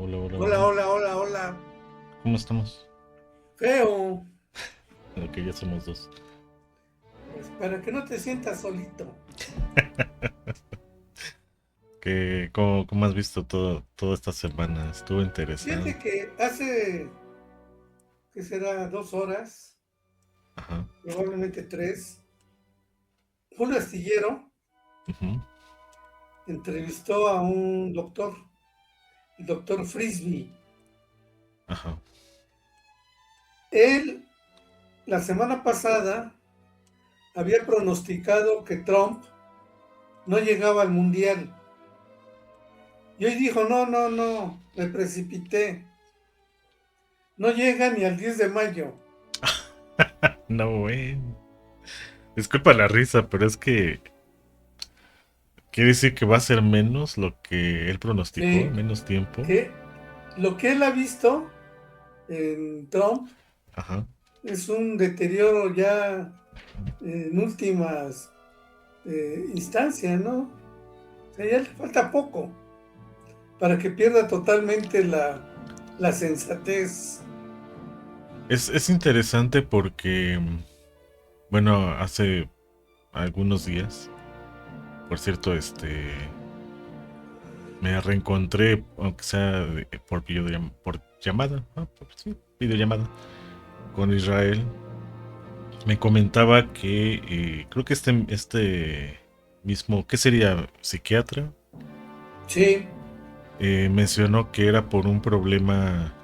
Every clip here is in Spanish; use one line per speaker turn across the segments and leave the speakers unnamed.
Hola, hola,
Hola,
hola.
hola, hola, hola.
¿Cómo estamos?
Feo,
Ok, ya somos dos.
pues para que no te sientas solito.
¿Cómo has visto toda esta semana? Estuvo interesante.
Fíjate que hace, que será 2 horas,
Ajá.
probablemente tres, un astillero
Ujú.
entrevistó a un doctor, el doctor Frisbee.
Ajá.
Él, la semana pasada, había pronosticado que Trump no llegaba al mundial. Y hoy dijo, no, no, no, me precipité. No llega ni al 10 de mayo.
No, güey. Disculpa la risa, pero es que quiere decir que va a ser menos lo que él pronosticó,
Sí,
menos tiempo.
que lo que él ha visto en Trump
Ajá.
es un deterioro ya en últimas instancias, ¿no? O sea, ya le falta poco para que pierda totalmente la sensatez.
Es interesante porque, bueno, hace algunos días, por cierto, me reencontré, aunque sea por llamada, sí, videollamada, con Israel. Me comentaba que creo que este mismo, ¿qué sería? Psiquiatra,
Sí,
mencionó que era por un problema.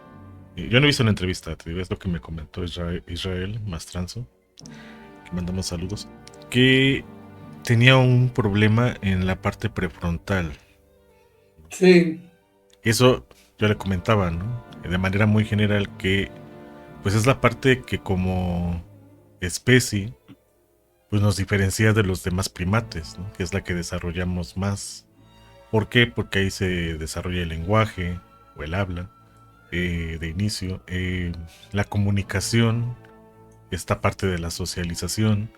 Yo no he visto una entrevista, te digo, es lo que me comentó Israel Mastranzo, que mandamos saludos, que tenía un problema en la parte prefrontal.
sí,
Eso yo le comentaba, ¿no? De manera muy general que pues es la parte que como especie pues nos diferencia de los demás primates, ¿no? Que es la que desarrollamos más. ¿Por qué? Porque ahí se desarrolla el lenguaje o el habla de inicio, la comunicación, esta parte de la socialización.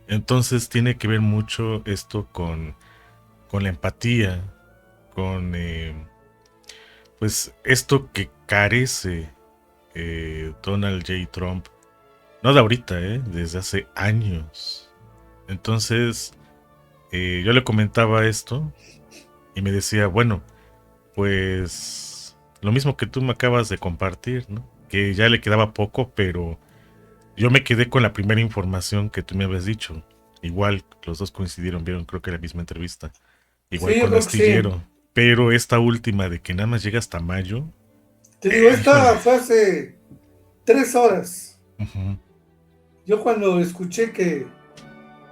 Entonces tiene que ver mucho esto con la empatía, con pues esto que carece Donald J. Trump, no de ahorita, desde hace años. Entonces, yo le comentaba esto y me decía, bueno, pues lo mismo que tú me acabas de compartir, ¿no? Que ya le quedaba poco, pero yo me quedé con la primera información que tú me habías dicho. Igual, los dos coincidieron, vieron creo que la misma entrevista. Igual
sí, yo
con
creo que sí.
Astillero. Pero esta última de que nada más llega hasta mayo,
Te digo,
híjole.
esta fue hace 3 horas.
Ujú.
Yo cuando escuché que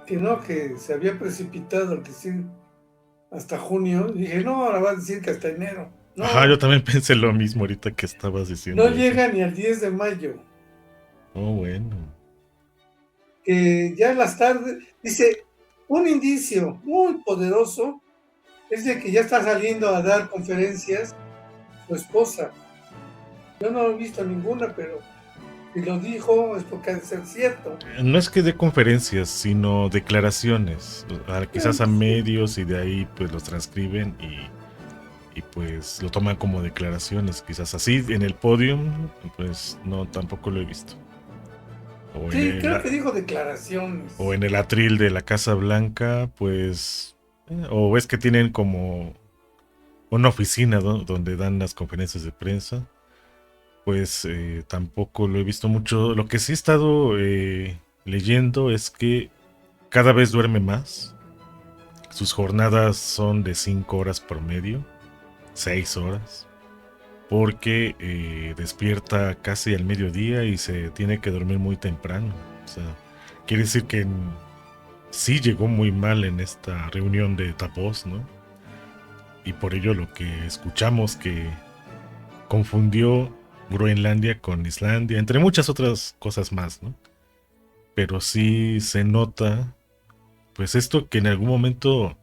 no, que se había precipitado al decir hasta junio, dije, no, ahora va a decir que hasta enero.
Ajá, yo
No,
también pensé lo mismo ahorita que estabas
no
diciendo eso.
llega ni al 10 de mayo.
Oh, bueno.
Que ya en las tardes, dice, un indicio muy poderoso es de que ya está saliendo a dar conferencias su esposa. Yo no he visto ninguna, pero si lo dijo es porque ha de ser cierto.
No es que dé conferencias, sino declaraciones. Quizás a
Sí,
medios y de ahí pues los transcriben y pues lo toman como declaraciones. Quizás así en el podium, pues no, tampoco lo he visto. O en
sí,
el,
creo que dijo
o
declaraciones.
en el atril de la Casa Blanca, pues... o es que tienen como una oficina, ¿no? Donde dan las conferencias de prensa. Pues tampoco lo he visto mucho. Lo que sí he estado leyendo es que cada vez duerme más. Sus jornadas son de 5 horas promedio, 6 horas, porque despierta casi al mediodía y se tiene que dormir muy temprano. O sea, quiere decir que sí llegó muy mal en esta reunión de Davos, ¿no? Y por ello lo que escuchamos que confundió Groenlandia con Islandia, entre muchas otras cosas más, ¿no? Pero sí se nota, pues esto que en algún momento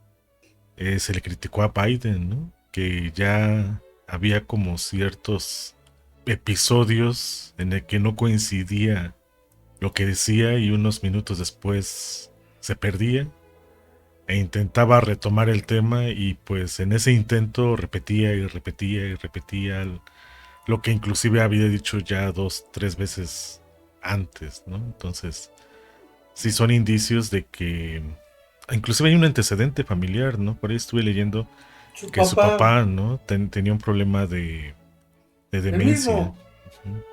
se le criticó a Biden, ¿no? Que ya había como ciertos episodios en el que no coincidía lo que decía y unos minutos después se perdía. e intentaba retomar el tema y pues en ese intento repetía y repetía y repetía lo que inclusive había dicho ya 2, 3 veces antes, ¿no? Entonces, sí son indicios de que inclusive hay un antecedente familiar, ¿no? Por ahí estuve leyendo
Su
que su
papá,
papá, ¿no? Tenía un problema de
el
demencia.
mismo,
Ujú.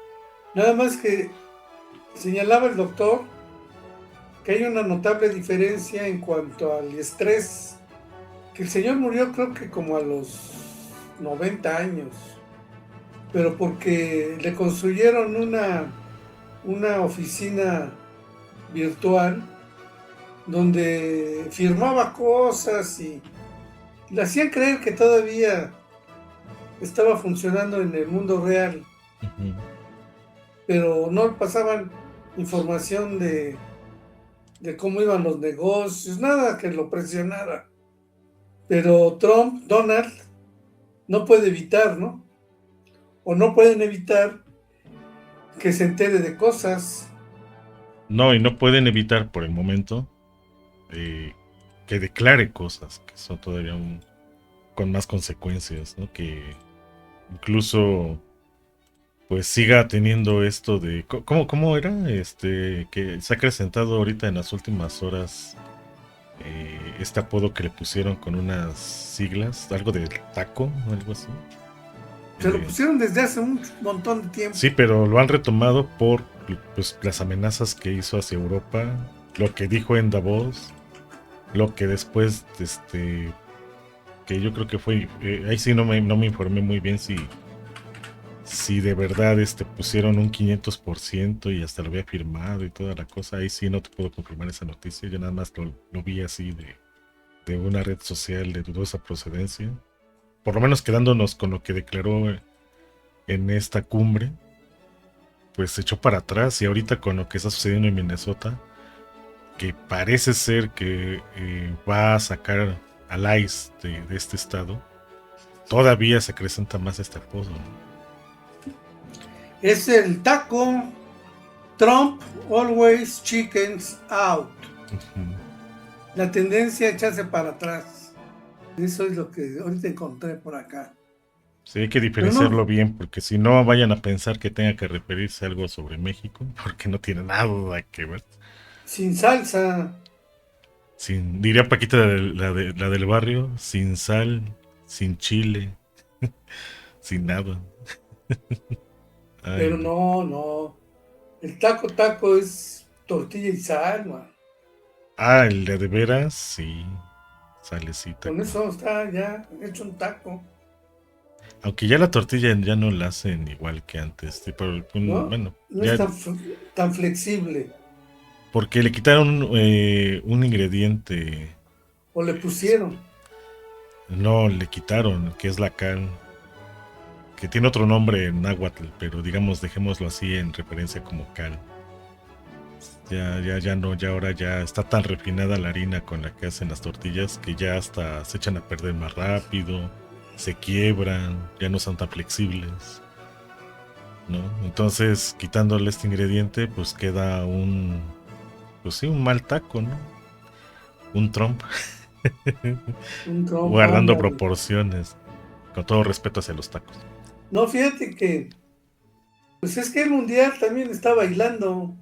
nada más que señalaba el doctor que hay una notable diferencia en cuanto al estrés, que el señor murió creo que como a los 90 años, pero porque le construyeron una oficina virtual donde firmaba cosas y le hacían creer que todavía estaba funcionando en el mundo real,
Ujú.
pero no pasaban información de cómo iban los negocios, nada que lo presionara. Pero Trump, Donald, no puede evitar, ¿no? O no pueden evitar que se entere de cosas.
No, y no pueden evitar por el momento eh, que declare cosas que son todavía con más consecuencias, ¿no? Que incluso pues siga teniendo esto de cómo era que se ha acrecentado ahorita en las últimas horas este apodo que le pusieron con unas siglas, algo de taco o algo así.
Se lo
Eh,
pusieron desde hace un montón de tiempo.
sí, pero lo han retomado por pues, las amenazas que hizo hacia Europa, lo que dijo en Davos, lo que después que yo creo que fue ahí sí no me informé muy bien si de verdad pusieron un 500% y hasta lo había firmado y toda la cosa. Ahí sí no te puedo confirmar esa noticia. Yo nada más lo vi así de una red social de dudosa procedencia. Por lo menos quedándonos con lo que declaró en esta cumbre, pues se echó para atrás. Y ahorita con lo que está sucediendo en Minnesota, que parece ser que va a sacar al ICE de este estado, todavía se acrecenta más este apodo, ¿no?
Es el taco Trump always chickens out.
Ujú.
La tendencia a echarse para atrás. Eso es lo que ahorita encontré por acá.
Sí, hay que
Pero
diferenciarlo
no,
bien, porque si no vayan a pensar que tenga que referirse a algo sobre México, porque no tiene nada que ver.
sin salsa.
Diría Paquita la del barrio, sin sal, sin chile, sin nada. Ay,
Pero
no.
no, no. El taco es tortilla y sal, man.
Ah, el de veras, sí, salecita
Con
con.
eso está ya hecho un taco,
Aunque ya la tortilla ya no la hacen igual que antes,
¿no?
bueno,
No es
ya
tan flexible.
porque le quitaron un ingrediente,
O le
es-
pusieron.
no, le quitaron, que es la cal. Que tiene otro nombre en náhuatl, pero digamos, dejémoslo así en referencia como cal. Ya no, ya ahora ya está tan refinada la harina con la que hacen las tortillas que ya hasta se echan a perder más rápido, se quiebran, ya no son tan flexibles, ¿no? Entonces, quitándole este ingrediente, pues queda pues sí, un mal taco, ¿no? Un trompo,
Un trompo,
guardando
ándale.
proporciones, con todo respeto hacia los tacos.
No, fíjate que, pues es que el mundial también está bailando.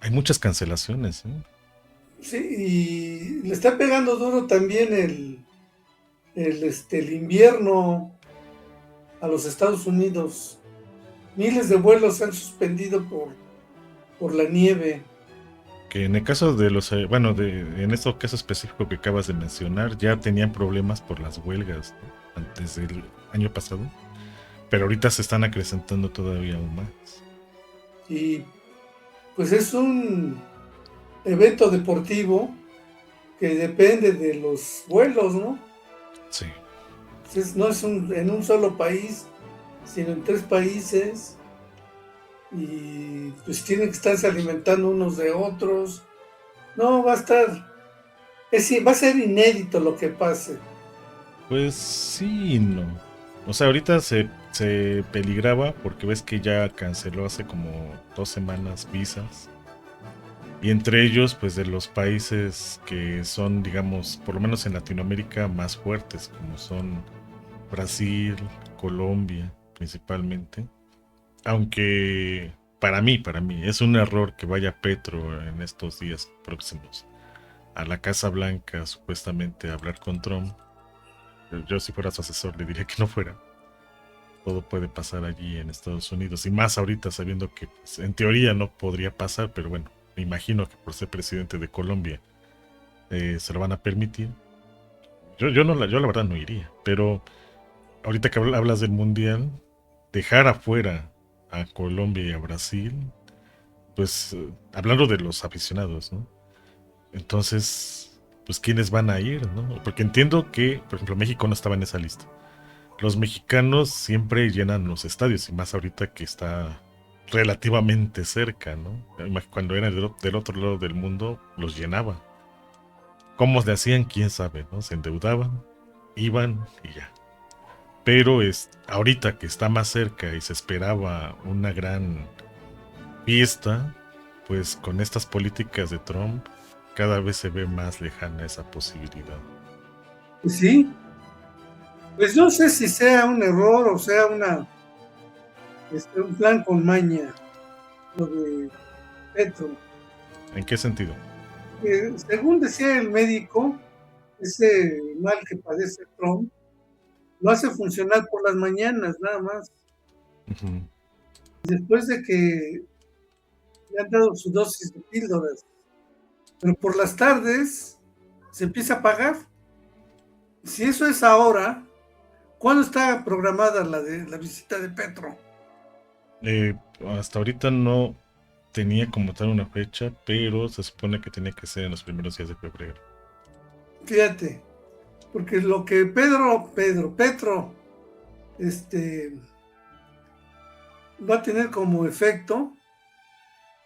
Hay muchas cancelaciones, ¿eh?
Sí, y le está pegando duro también el invierno a los Estados Unidos. Miles de vuelos se han suspendido por la nieve.
Que en el caso de bueno, en este caso específico que acabas de mencionar, ya tenían problemas por las huelgas, ¿no? Antes del año pasado, pero ahorita se están acrecentando todavía aún más.
Y pues es un evento deportivo que depende de los vuelos, ¿no?
Sí,
No es en un solo país, sino en tres países y pues tienen que estarse alimentando unos de otros. No, va a ser inédito lo que pase.
pues sí y no. O sea, ahorita se peligraba porque ves que ya canceló hace como 2 semanas visas Y entre ellos, pues de los países que son, digamos, por lo menos en Latinoamérica, más fuertes, como son Brasil, Colombia, principalmente. Aunque para mí, es un error que vaya Petro en estos días próximos a la Casa Blanca, supuestamente a hablar con Trump. Yo si fuera su asesor le diría que no fuera. Todo puede pasar allí en Estados Unidos, y más ahorita sabiendo que pues, en teoría no podría pasar, pero bueno, me imagino que por ser presidente de Colombia se lo van a permitir. Yo, no, yo la verdad no iría, pero ahorita que hablas del Mundial, dejar afuera a Colombia y a Brasil, pues hablando de los aficionados, ¿no? Entonces, pues quiénes van a ir, ¿no? Porque entiendo que, por ejemplo, México no estaba en esa lista. Los mexicanos siempre llenan los estadios, y más ahorita que está relativamente cerca, ¿no? Cuando era del otro lado del mundo, los llenaba. ¿Cómo le hacían? ¿Quién sabe, no? Se endeudaban, iban y ya. Pero ahorita que está más cerca y se esperaba una gran fiesta, pues con estas políticas de Trump, cada vez se ve más lejana esa posibilidad.
Pues sí, pues no sé si sea un error o sea un plan con maña, lo de Petro.
¿En qué sentido?
Según decía el médico, ese mal que padece Trump lo hace funcionar por las mañanas nada más.
Ujú.
Después de que le han dado su dosis de píldoras, pero por las tardes se empieza a pagar. Si eso es ahora, ¿cuándo está programada la visita de Petro?
Eh, Hasta ahorita no tenía como tal una fecha, pero se supone que tenía que ser en los primeros días de febrero.
Fíjate, porque lo que Petro, este, va a tener como efecto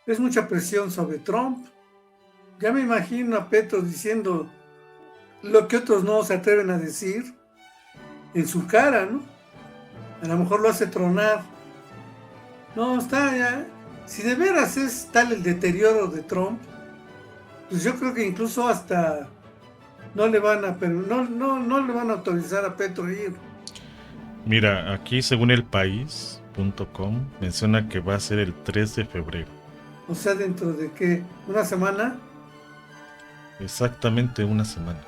es mucha presión sobre Trump. Ya me imagino a Petro diciendo lo que otros no se atreven a decir en su cara, ¿no? A lo mejor lo hace tronar. No, está ya. Si de veras es tal el deterioro de Trump, pues yo creo que incluso hasta no le van a autorizar a Petro ir.
Mira, aquí según el país.com menciona que va a ser el 3 de febrero.
O sea, dentro de qué, una semana.
Exactamente una semana.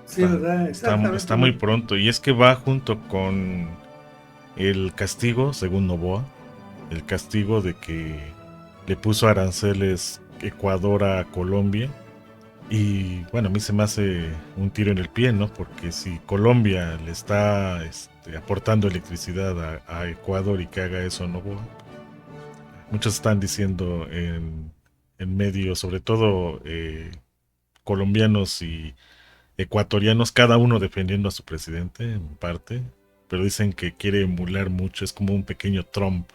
Sí,
Está,
¿verdad?
está
Exactamente.
muy pronto. Y es que va junto con el castigo, según Novoa, el castigo de que le puso aranceles Ecuador a Colombia. Y bueno, a mí se me hace un tiro en el pie, ¿no? Porque si Colombia le está aportando electricidad a Ecuador y que haga eso Novoa, muchos están diciendo en medios, sobre todo colombianos y ecuatorianos, cada uno defendiendo a su presidente en parte, pero dicen que quiere emular mucho, es como un pequeño Trump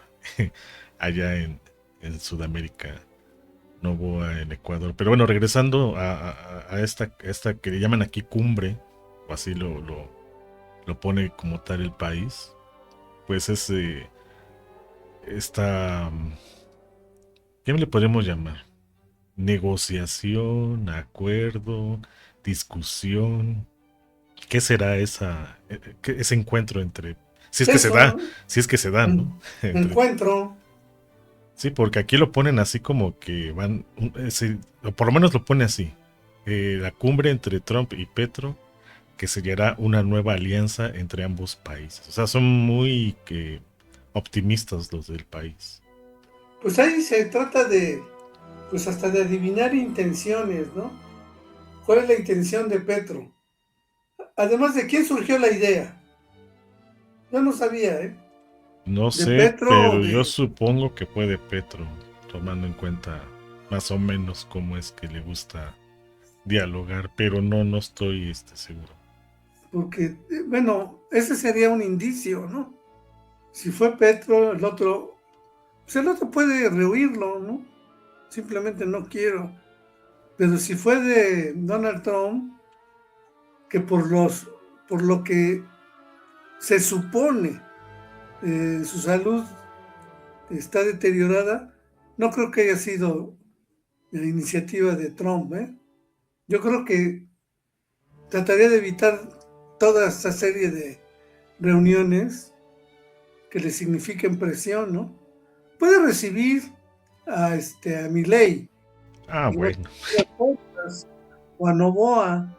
allá en Sudamérica, Novoa en Ecuador. Pero bueno, regresando a esta que le llaman aquí cumbre, o así lo pone como tal el país, pues es esta, ¿qué le podemos llamar? Negociación, acuerdo, discusión. ¿Qué será ese encuentro entre, si es que se
Eso,
da,
¿no?
si es que se dan, ¿no? Entre,
Encuentro.
sí, porque aquí lo ponen así como que van, o por lo menos lo pone así, la cumbre entre Trump y Petro, que sellará una nueva alianza entre ambos países. O sea, son muy optimistas los del país.
Pues ahí se trata pues hasta de adivinar intenciones, ¿no? ¿Cuál es la intención de Petro? Además de quién surgió la idea. Yo no sabía, ¿eh?
No
De
sé,
Petro o
pero yo
de...
supongo que fue de Petro, tomando en cuenta más o menos cómo es que le gusta dialogar, pero no estoy seguro.
Porque, bueno, ese sería un indicio, ¿no? Si fue Petro, pues el otro puede rehuirlo, ¿no? Simplemente no quiero. Pero si fue de Donald Trump, que por lo que se supone su salud está deteriorada, no creo que haya sido de la iniciativa de Trump, ¿eh? Yo creo que trataría de evitar toda esta serie de reuniones que le signifiquen presión, ¿no? Puede recibir a Milei,
Ah,
igual
bueno.
que a Portas o a Novoa,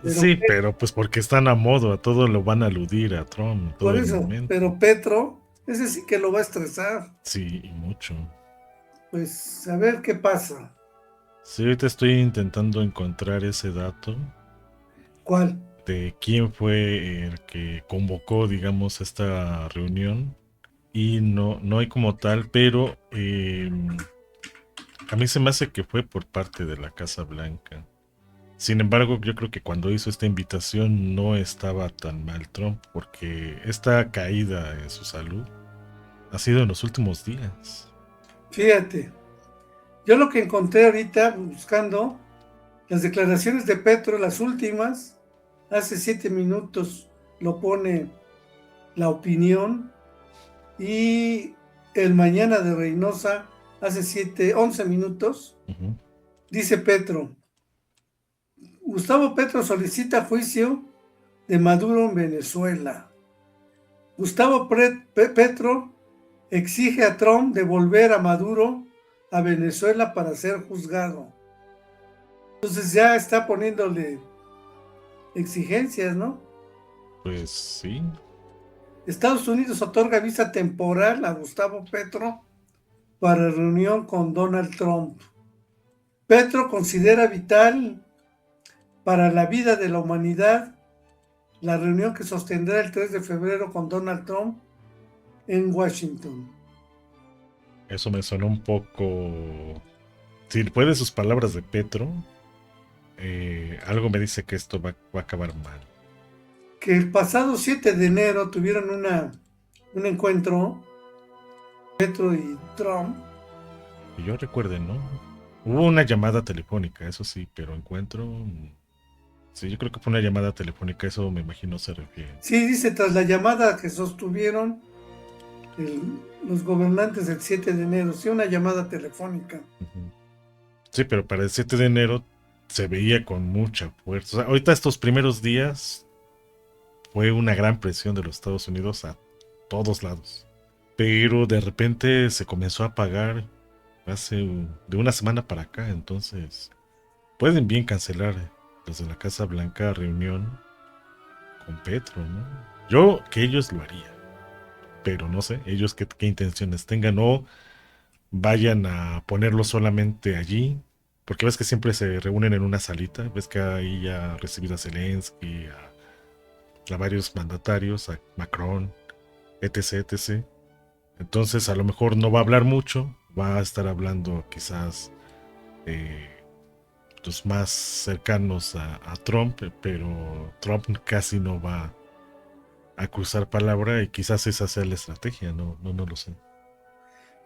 pero
Sí, pero pues porque están a modo, a todo lo van a aludir a Trump en
por
todo el
eso,
momento.
pero Petro, ese sí que lo va a estresar.
Sí, y mucho.
Pues a ver qué pasa.
Sí, ahorita estoy intentando encontrar ese dato
¿Cuál?
de quién fue el que convocó, digamos, esta reunión. Y no hay como tal, pero a mí se me hace que fue por parte de la Casa Blanca. Sin embargo, yo creo que cuando hizo esta invitación no estaba tan mal Trump, porque esta caída en su salud ha sido en los últimos días.
Fíjate, yo lo que encontré ahorita buscando las declaraciones de Petro, las últimas, hace 7 minutos lo pone La Opinión, y el Mañana de Reynosa hace 11 minutos,
Ujú.
dice Petro: Gustavo Petro solicita juicio de Maduro en Venezuela. Gustavo Petro exige a Trump devolver a Maduro a Venezuela para ser juzgado. Entonces ya está poniéndole exigencias, ¿no?
Pues sí,
Estados Unidos otorga visa temporal a Gustavo Petro para reunión con Donald Trump. Petro considera vital para la vida de la humanidad la reunión que sostendrá el 3 de febrero con Donald Trump en Washington.
eso me sonó un poco. Si puede sus palabras de Petro, algo me dice que esto va a acabar mal.
Que el pasado 7 de enero tuvieron un encuentro, Petro y Trump.
Que yo recuerde, ¿no? Hubo una llamada telefónica, eso sí, pero encuentro. Sí, yo creo que fue una llamada telefónica, eso me imagino se refiere.
Sí, dice, tras la llamada que sostuvieron los gobernantes el 7 de enero, sí, una llamada telefónica.
Ujú. Sí, pero para el 7 de enero se veía con mucha fuerza. O sea, ahorita estos primeros días fue una gran presión de los Estados Unidos a todos lados. Pero de repente se comenzó a apagar de una semana para acá, entonces pueden bien cancelar los de la Casa Blanca reunión con Petro, ¿no? Yo que ellos lo haría, pero no sé, ellos qué intenciones tengan o vayan a ponerlo solamente allí, porque ves que siempre se reúnen en una salita, ves que ahí ya ha recibido a Zelensky, a varios mandatarios, a Macron, etc, etc. Entonces a lo mejor no va a hablar mucho, va a estar hablando quizás eh, los más cercanos a Trump, pero Trump casi no va a cruzar palabra y quizás esa sea la estrategia, no lo sé.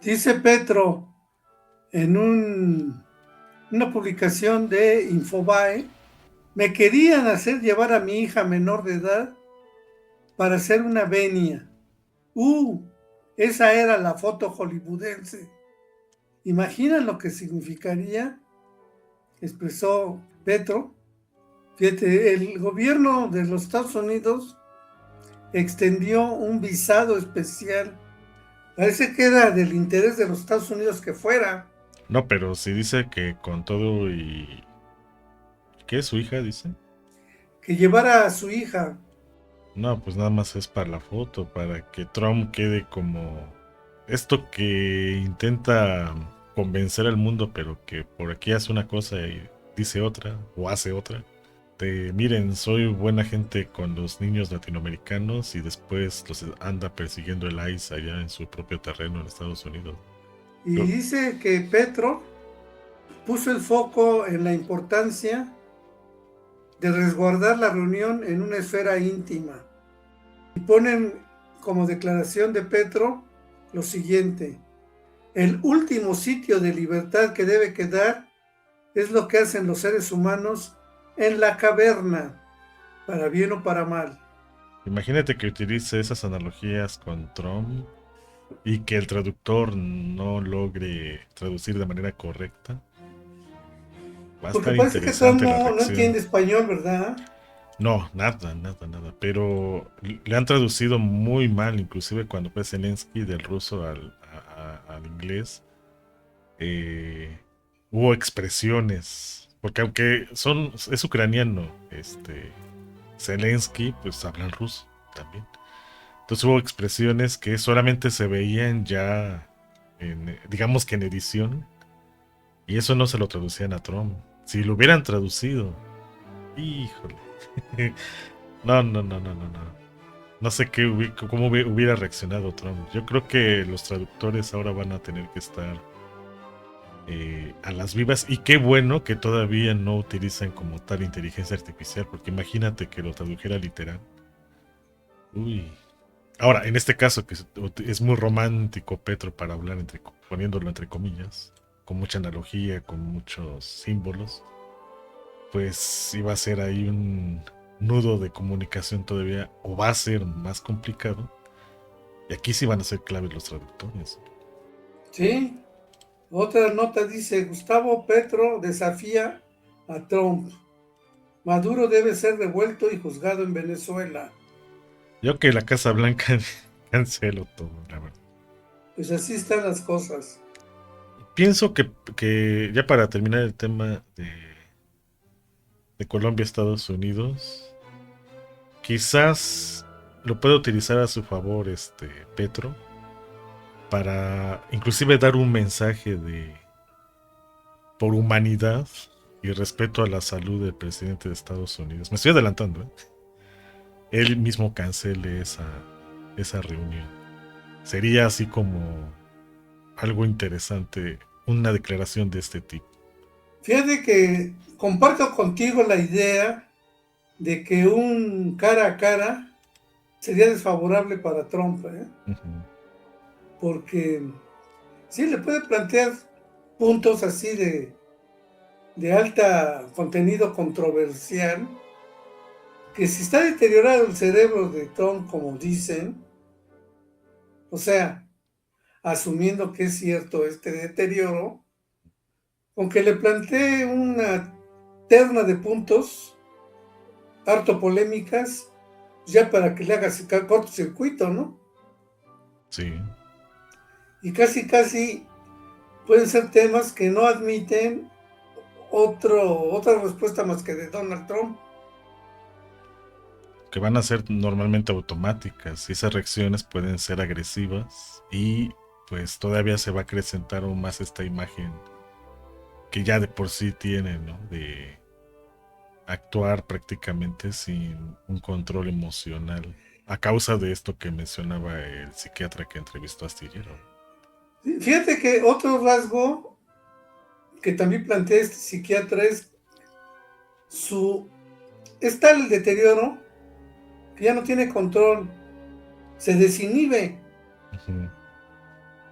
Dice Petro en una publicación de Infobae: me querían hacer llevar a mi hija menor de edad para hacer una venia. Uh, esa era la foto hollywoodense. ¿Imaginan lo que significaría? Expresó Petro. Fíjate, el gobierno de los Estados Unidos extendió un visado especial. Parece que era del interés de los Estados Unidos que fuera,
No, pero si dice que con todo y... ¿Qué es su hija, dice?
que llevara a su hija.
No, pues nada más es para la foto, para que Trump quede como esto que intenta convencer al mundo, pero que por aquí hace una cosa y dice otra, o hace otra. De, miren, soy buena gente con los niños latinoamericanos y después los anda persiguiendo el ICE allá en su propio terreno en Estados Unidos.
Y
Yo-
dice que Petro puso el foco en la importancia de resguardar la reunión en una esfera íntima. Y ponen como declaración de Petro lo siguiente: el último sitio de libertad que debe quedar es lo que hacen los seres humanos en la caverna, para bien o para mal.
Imagínate que utilice esas analogías con Trump y que el traductor no logre traducir de manera correcta. Va a
Porque
estar
parece que Trump
interesante la
no
reacción.
entiende español, ¿verdad?
No, nada, nada, nada. Pero le han traducido muy mal, inclusive cuando fue Zelensky del ruso al inglés. eh, Hubo expresiones, porque aunque es ucraniano, Zelensky, pues hablan ruso también. Entonces hubo expresiones que solamente se veían ya, digamos que en edición, y eso no se lo traducían a Trump. Si lo hubieran traducido, híjole. No, no, no, no, no, no. No sé cómo hubiera reaccionado Trump. Yo creo que los traductores ahora van a tener que estar a las vivas. Y qué bueno que todavía no utilizan como tal inteligencia artificial, porque imagínate que lo tradujera literal. Uy. Ahora, en este caso, que es muy romántico Petro para hablar, poniéndolo entre comillas, con mucha analogía, con muchos símbolos, pues iba a ser ahí un nudo de comunicación todavía, o va a ser más complicado. Y aquí sí van a ser claves los traductores.
Sí. Otra nota dice, Gustavo Petro desafía a Trump. Maduro debe ser devuelto y juzgado en Venezuela.
Yo que la Casa Blanca cancelo todo, la verdad.
Pues así están las cosas.
Pienso que ya para terminar el tema de Colombia, Estados Unidos, quizás lo puede utilizar a su favor Petro para inclusive dar un mensaje de por humanidad y respeto a la salud del presidente de Estados Unidos. Me estoy adelantando, ¿eh? Él mismo cancele esa reunión. Sería así como algo interesante, una declaración de este tipo.
Fíjate que comparto contigo la idea de que un cara a cara sería desfavorable para Trump, ¿eh?
Ujú.
Porque sí le puede plantear puntos así de alta contenido controversial, que si está deteriorado el cerebro de Trump, como dicen, o sea, asumiendo que es cierto este deterioro, aunque le plantee una terna de puntos harto polémicas, ya para que le haga cortocircuito, ¿no?
Sí.
Y casi, casi pueden ser temas que no admiten otra respuesta más que de Donald Trump.
Que van a ser normalmente automáticas y esas reacciones pueden ser agresivas y pues todavía se va a acrecentar aún más esta imagen que ya de por sí tiene, ¿no? De actuar prácticamente sin un control emocional a causa de esto que mencionaba el psiquiatra que entrevistó a Astillero.
Fíjate que otro rasgo que también plantea este psiquiatra es su es tal el deterioro que ya no tiene control, se desinhibe.
Ujú.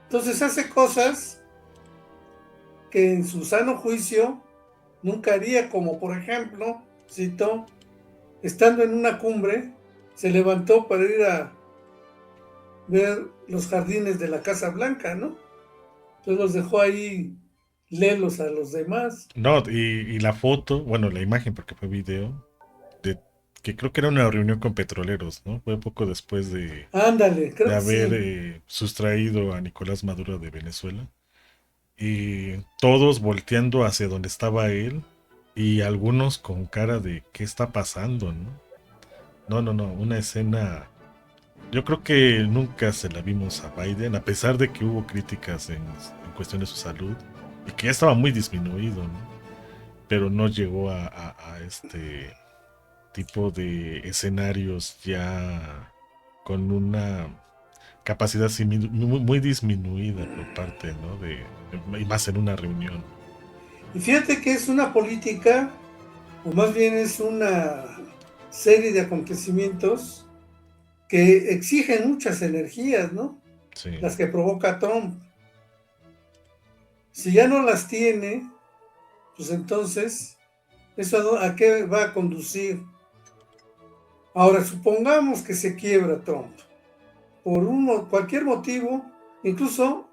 Entonces hace cosas que en su sano juicio nunca haría, como por ejemplo, cito, estando en una cumbre, se levantó para ir a ver los jardines de la Casa Blanca, ¿no? Entonces los dejó ahí lelos a los demás.
No, y la foto, bueno, la imagen, porque fue video, de que creo que era una reunión con petroleros, ¿no? Fue poco después
Ándale,
de
creo que
haber
sí.
sustraído a Nicolás Maduro de Venezuela. Y todos volteando hacia donde estaba él y algunos con cara de ¿qué está pasando? ¿No? No, no, no, una escena. Yo creo que nunca se la vimos a Biden, a pesar de que hubo críticas en cuestión de su salud y que ya estaba muy disminuido, ¿no? Pero no llegó a este tipo de escenarios ya con una capacidad así muy disminuida por parte, ¿no? Y más en una reunión.
Y fíjate que es una política, o más bien es una serie de acontecimientos que exigen muchas energías, ¿no?
Sí.
Las que provoca Trump. Si ya no las tiene, pues entonces, ¿eso a qué va a conducir? Ahora, supongamos que se quiebra Trump por cualquier motivo, incluso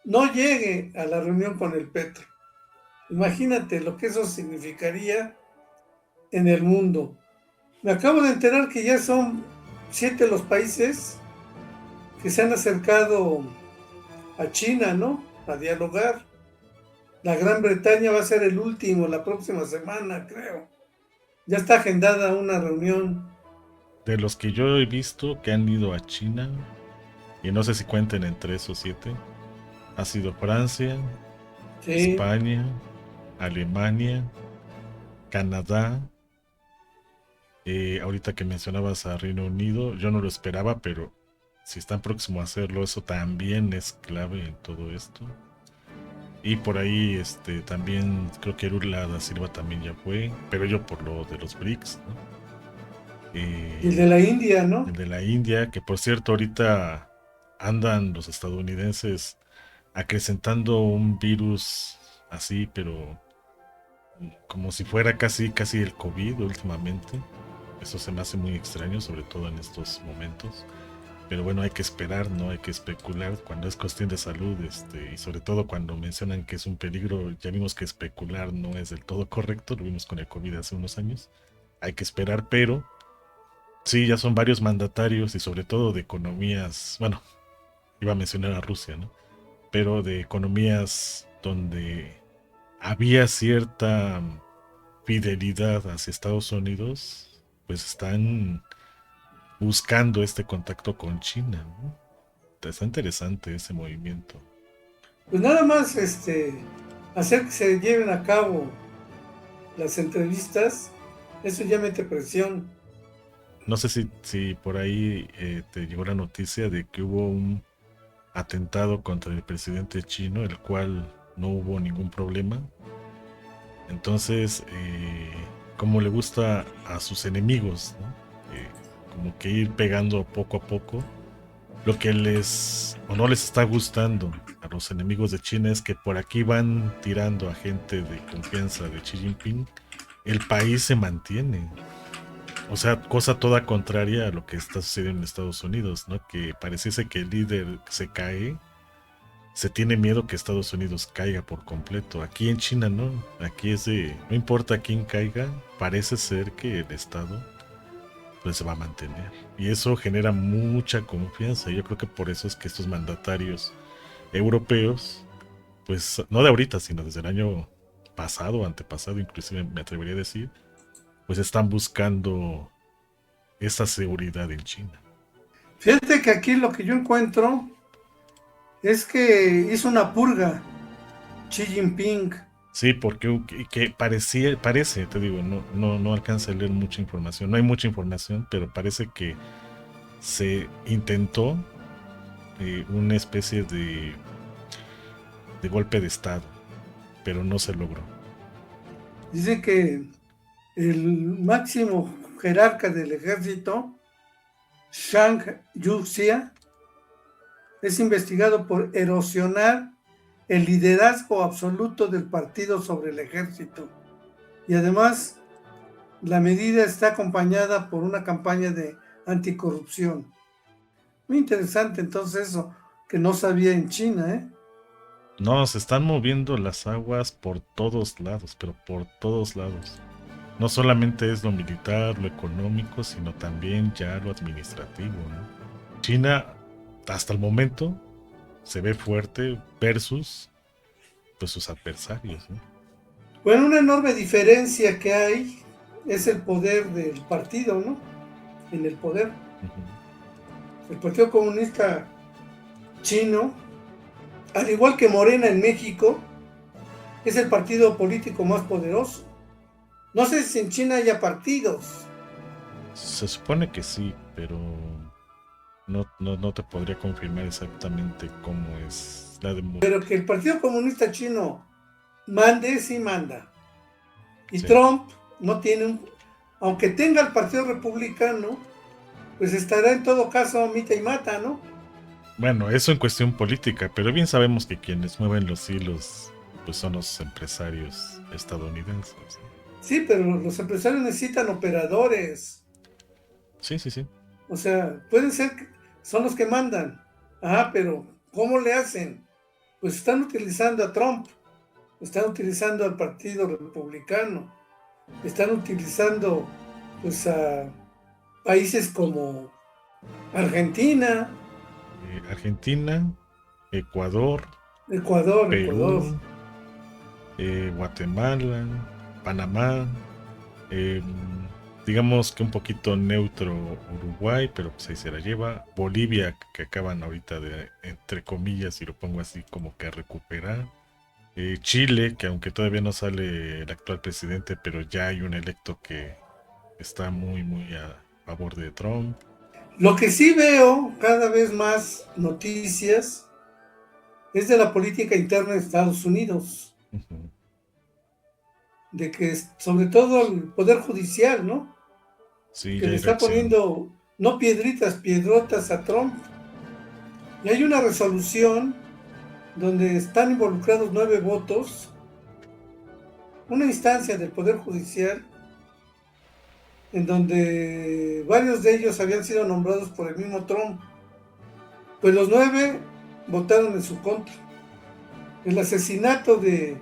no llegue a la reunión con el Petro. Imagínate lo que eso significaría en el mundo. Me acabo de enterar que ya son 7 los países que se han acercado a China, ¿no? A dialogar. La Gran Bretaña va a ser el último la próxima semana, creo. Ya está agendada una reunión.
De los que yo he visto que han ido a China, y no sé si cuenten entre esos 7, ha sido Francia,
Sí,
España, Alemania, Canadá. Ahorita que mencionabas a Reino Unido, yo no lo esperaba, pero si están próximos a hacerlo, eso también es clave en todo esto. Y por ahí también creo que Lula da Silva también ya fue, pero yo por lo de los BRICS, ¿no?
y el de la India,
El
¿no?
de la India, que por cierto ahorita andan los estadounidenses acrecentando un virus así, pero como si fuera casi casi el COVID últimamente. Eso se me hace muy extraño, sobre todo en estos momentos. Pero bueno, hay que esperar, no hay que especular cuando es cuestión de salud, y sobre todo cuando mencionan que es un peligro, ya vimos que especular no es del todo correcto, lo vimos con el COVID hace unos años. Hay que esperar, pero sí, ya son varios mandatarios y sobre todo de economías, bueno, iba a mencionar a Rusia, ¿no? Pero de economías donde había cierta fidelidad hacia Estados Unidos, pues están buscando este contacto con China, ¿no? Está interesante ese movimiento.
Pues nada más hacer que se lleven a cabo las entrevistas, eso ya mete presión.
No sé si por ahí te llegó la noticia de que hubo un atentado contra el presidente chino, el cual no hubo ningún problema. Entonces, como le gusta a sus enemigos, ¿no? Como que ir pegando poco a poco. Lo que les o no les está gustando a los enemigos de China es que por aquí van tirando a gente de confianza de Xi Jinping. El país se mantiene. O sea, cosa toda contraria a lo que está sucediendo en Estados Unidos, ¿no? Que pareciese que el líder se cae, se tiene miedo que Estados Unidos caiga por completo. Aquí en China no, aquí es de, no importa quién caiga, parece ser que el Estado pues se va a mantener. Y eso genera mucha confianza. Yo creo que por eso es que estos mandatarios europeos, pues no de ahorita, sino desde el año pasado, antepasado, inclusive me atrevería a decir, pues están buscando esa seguridad en China.
Fíjate que aquí lo que yo encuentro es que hizo una purga Xi Jinping.
Sí, porque que parecía, parece, te digo, no alcanza a leer mucha información, no hay mucha información, pero parece que se intentó una especie de golpe de estado, pero no se logró.
Dice que el máximo jerarca del ejército, Shang Yuxia, es investigado por erosionar el liderazgo absoluto del partido sobre el ejército. Y además, la medida está acompañada por una campaña de anticorrupción. Muy interesante entonces eso, que no sabía en China, ¿eh?
No, se están moviendo las aguas por todos lados, pero por todos lados. No solamente es lo militar, lo económico, sino también ya lo administrativo, ¿no? China, hasta el momento, se ve fuerte versus pues, sus adversarios, ¿no?
Bueno, una enorme diferencia que hay es el poder del partido, ¿no? En el poder.
Ujú.
El Partido Comunista Chino, al igual que Morena en México, es el partido político más poderoso. No sé si en China haya partidos,
Se supone que sí, pero no te podría confirmar exactamente cómo es la de...
pero que el Partido Comunista Chino mande, sí manda. Y
Sí.
Trump no tiene un... Aunque tenga el Partido Republicano, pues estará en todo caso mita y mata, ¿no?
Bueno, eso en cuestión política, pero bien sabemos que quienes mueven los hilos pues son los empresarios estadounidenses, ¿no?
Sí, pero los empresarios necesitan operadores.
Sí, sí, sí.
O sea, pueden ser que son los que mandan. Ah, pero ¿cómo le hacen? Pues están utilizando a Trump. están utilizando al Partido Republicano, están utilizando pues a países como Argentina,
Argentina, Ecuador,
Ecuador,
Perú, Guatemala, Panamá, eh, digamos que un poquito neutro Uruguay, pero pues ahí se la lleva. Bolivia, que acaban ahorita de, entre comillas, y lo pongo así como que a recuperar. Chile, que aunque todavía no sale el actual presidente, pero ya hay un electo que está muy, muy a favor de Trump.
Lo que sí veo cada vez más noticias es de la política interna de Estados Unidos,
Ujú.
de que sobre todo el Poder Judicial, ¿no?
Sí,
Que
ya
le
hay
está
reacción.
poniendo, no piedritas, piedrotas a Trump. Y hay una resolución donde están involucrados 9 votos, una instancia del Poder Judicial, en donde varios de ellos habían sido nombrados por el mismo Trump. Pues los 9 votaron en su contra. El asesinato de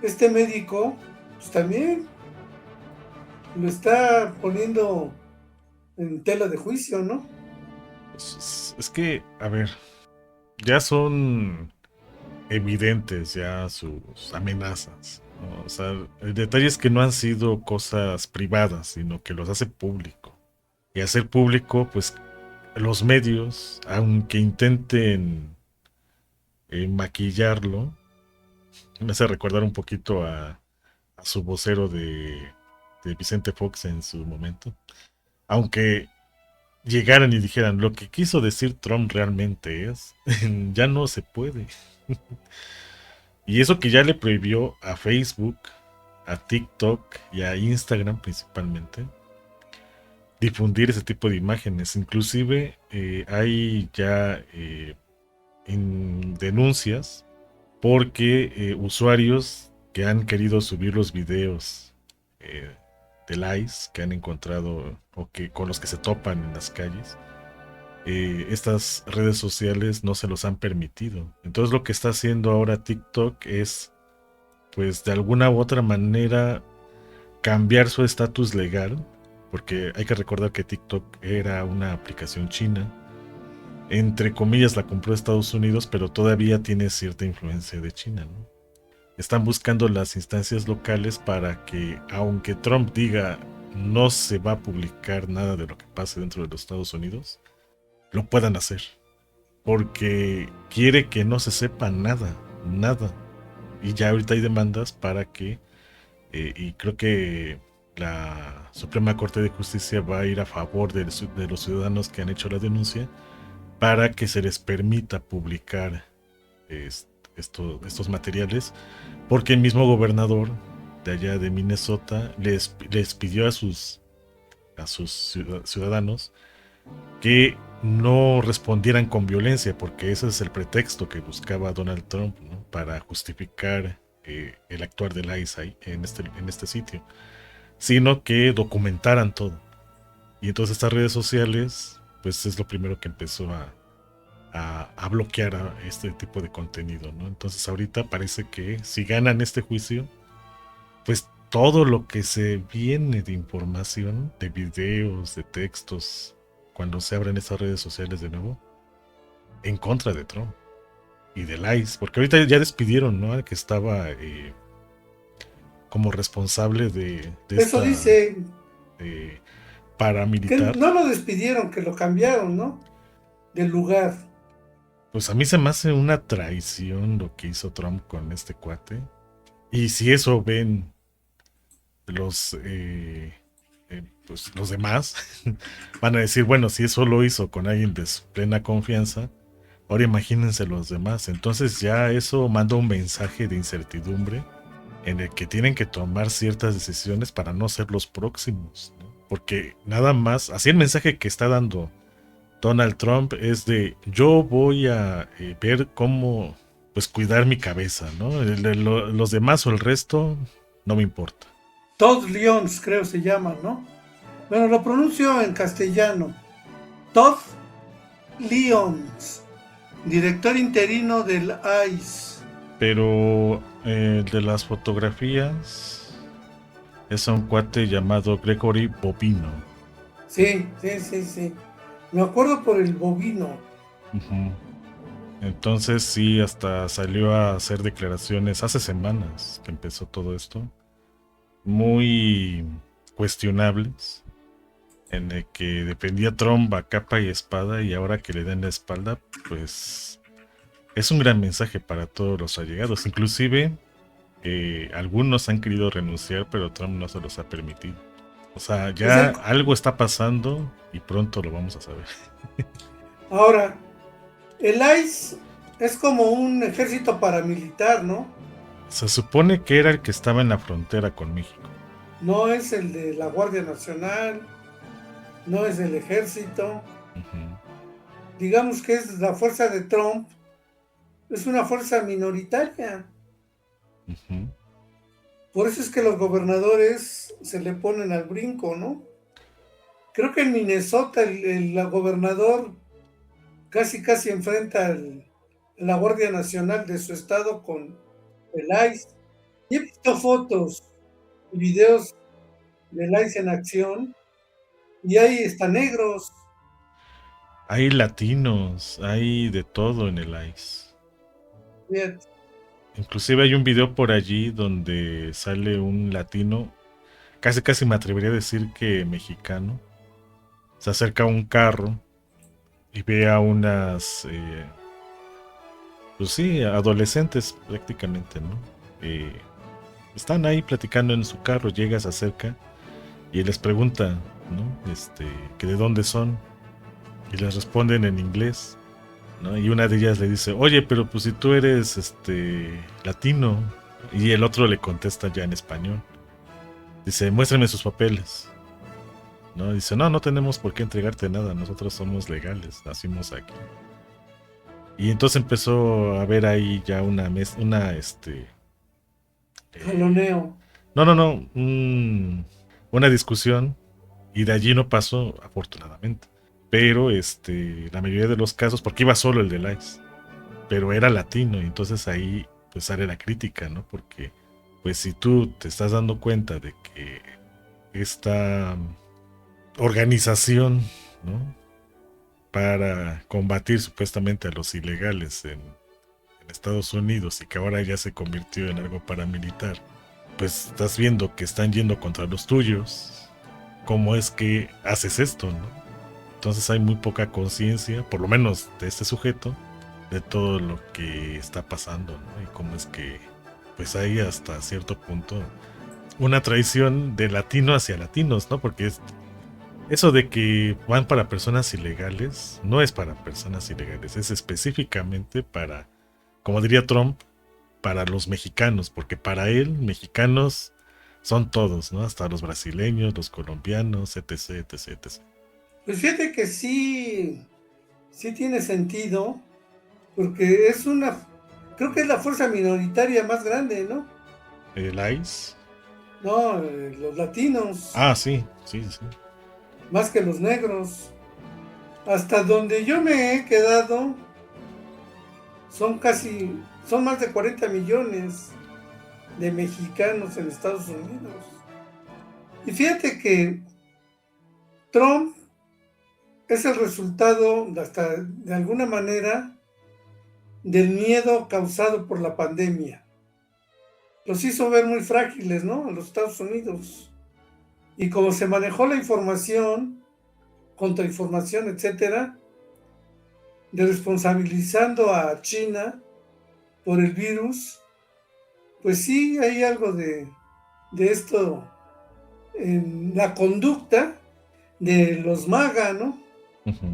este médico, pues también lo está poniendo en tela de juicio, ¿no?
Es que, a ver, ya son evidentes ya sus amenazas, ¿no? O sea, el detalle es que no han sido cosas privadas, sino que los hace público. Y hacer público, pues los medios, aunque intenten maquillarlo, me hace recordar un poquito a su vocero de Vicente Fox en su momento. Aunque llegaran y dijeran lo que quiso decir Trump realmente es, ya no se puede. Y eso que ya le prohibió a Facebook, a TikTok y a Instagram principalmente difundir ese tipo de imágenes. Inclusive hay ya denuncias porque usuarios que han querido subir los videos eh, del ICE que han encontrado o que con los que se topan en las calles, estas redes sociales no se los han permitido. Entonces lo que está haciendo ahora TikTok es, pues de alguna u otra manera, cambiar su estatus legal, porque hay que recordar que TikTok era una aplicación china. Entre comillas la compró Estados Unidos, pero todavía tiene cierta influencia de China, ¿no? Están buscando las instancias locales para que, aunque Trump diga no se va a publicar nada de lo que pase dentro de los Estados Unidos, lo puedan hacer. Porque quiere que no se sepa nada, nada. Y ya ahorita hay demandas para que, y creo que la Suprema Corte de Justicia va a ir a favor de los ciudadanos que han hecho la denuncia para que se les permita publicar estos materiales, porque el mismo gobernador de allá de Minnesota les pidió a sus ciudadanos que no respondieran con violencia, porque ese es el pretexto que buscaba Donald Trump, ¿no? Para justificar el actuar del ICE en este sitio, sino que documentaran todo. Y entonces estas redes sociales, pues es lo primero que empezó a bloquear a este tipo de contenido, ¿no? Entonces ahorita parece que si ganan este juicio, pues todo lo que se viene de información, de videos, de textos, cuando se abren estas redes sociales de nuevo, en contra de Trump y de ICE, porque ahorita ya despidieron, ¿no? Al que estaba como responsable de
Eso
esta
dice
eh,
que
paramilitar.
no lo despidieron, que lo cambiaron, ¿no? Del lugar.
Pues a mí se me hace una traición lo que hizo Trump con este cuate. Y si eso ven los, pues los demás, van a decir, bueno, si eso lo hizo con alguien de su plena confianza, ahora imagínense los demás. Entonces ya eso manda un mensaje de incertidumbre en el que tienen que tomar ciertas decisiones para no ser los próximos, ¿no? Porque nada más, así el mensaje que está dando Donald Trump es de yo voy a ver cómo pues cuidar mi cabeza, ¿no? Los demás o el resto no me importa.
Todd Lyons, creo se llama, ¿no? Bueno, lo pronuncio en castellano. Todd Lyons, director interino del ICE.
Pero El de las fotografías es un cuate llamado Gregory Bobino.
Sí, sí, sí, sí. Me acuerdo por el bovino.
Ujú. Entonces sí, hasta salió a hacer declaraciones hace semanas que empezó todo esto, muy cuestionables, en el que defendía a Trump a capa y espada y ahora que le den la espalda, pues es un gran mensaje para todos los allegados, inclusive algunos han querido renunciar, pero Trump no se los ha permitido. O sea,
Es
ya
el,
algo está pasando y pronto lo vamos a saber.
ahora, el ICE es como un ejército paramilitar, ¿no?
Se supone que era el que estaba en la frontera con México.
No es el de la Guardia Nacional, no es el ejército.
Ujú,
Digamos que es la fuerza de Trump, es una fuerza minoritaria.
ujú.
Por eso es que los gobernadores se le ponen al brinco, ¿no? Creo que en Minnesota el gobernador casi casi enfrenta la Guardia Nacional de su estado con el ICE. Y he visto fotos y videos del ICE en acción y ahí están negros.
Hay latinos, hay de todo en el ICE.
Fíjate.
Inclusive hay un video por allí donde sale un latino, casi casi me atrevería a decir que mexicano, se acerca a un carro y ve a unas, pues sí, adolescentes prácticamente, ¿no? Eh, Están ahí platicando en su carro, llega, se acerca y él les pregunta, ¿no? Que de dónde son y les responden en inglés, ¿no? Y una de ellas le dice, oye, pero pues si tú eres, latino, y el otro le contesta ya en español, dice, muéstrame sus papeles, ¿no? Dice, no, no tenemos por qué entregarte nada, nosotros somos legales, nacimos aquí. Y entonces empezó a ver ahí ya eh,
Jaloneo.
no, no, no, una discusión y de allí no pasó, afortunadamente. Pero la mayoría de los casos, porque iba solo el de Lice, pero era latino, y entonces ahí pues sale la crítica, ¿no? Porque pues si tú te estás dando cuenta de que esta organización, ¿no? Para combatir supuestamente a los ilegales en Estados Unidos y que ahora ya se convirtió en algo paramilitar, pues estás viendo que están yendo contra los tuyos. ¿Cómo es que haces esto, no? Entonces hay muy poca conciencia, por lo menos de este sujeto, de todo lo que está pasando, ¿no? Y cómo es que, pues hay hasta cierto punto una traición de latino hacia latinos, ¿no? Porque eso de que van para personas ilegales, no es para personas ilegales, es específicamente para, como diría Trump, para los mexicanos, porque para él, mexicanos son todos, ¿no? Hasta los brasileños, los colombianos, etc, etc, etc.
Pues fíjate que sí, sí tiene sentido, porque es una, creo que es la fuerza minoritaria más grande, ¿no?
El ICE.
No, los latinos,
Ah, sí, sí, sí.
más que los negros. Hasta donde yo me he quedado, son más de 40 millones de mexicanos en Estados Unidos. Y fíjate que Trump es el resultado, hasta de alguna manera, del miedo causado por la pandemia. Los hizo ver muy frágiles, ¿no? A los Estados Unidos. Y como se manejó la información, contrainformación, etcétera, de responsabilizando a China por el virus, pues sí hay algo de esto en la conducta de los MAGA, ¿no?
Ujú.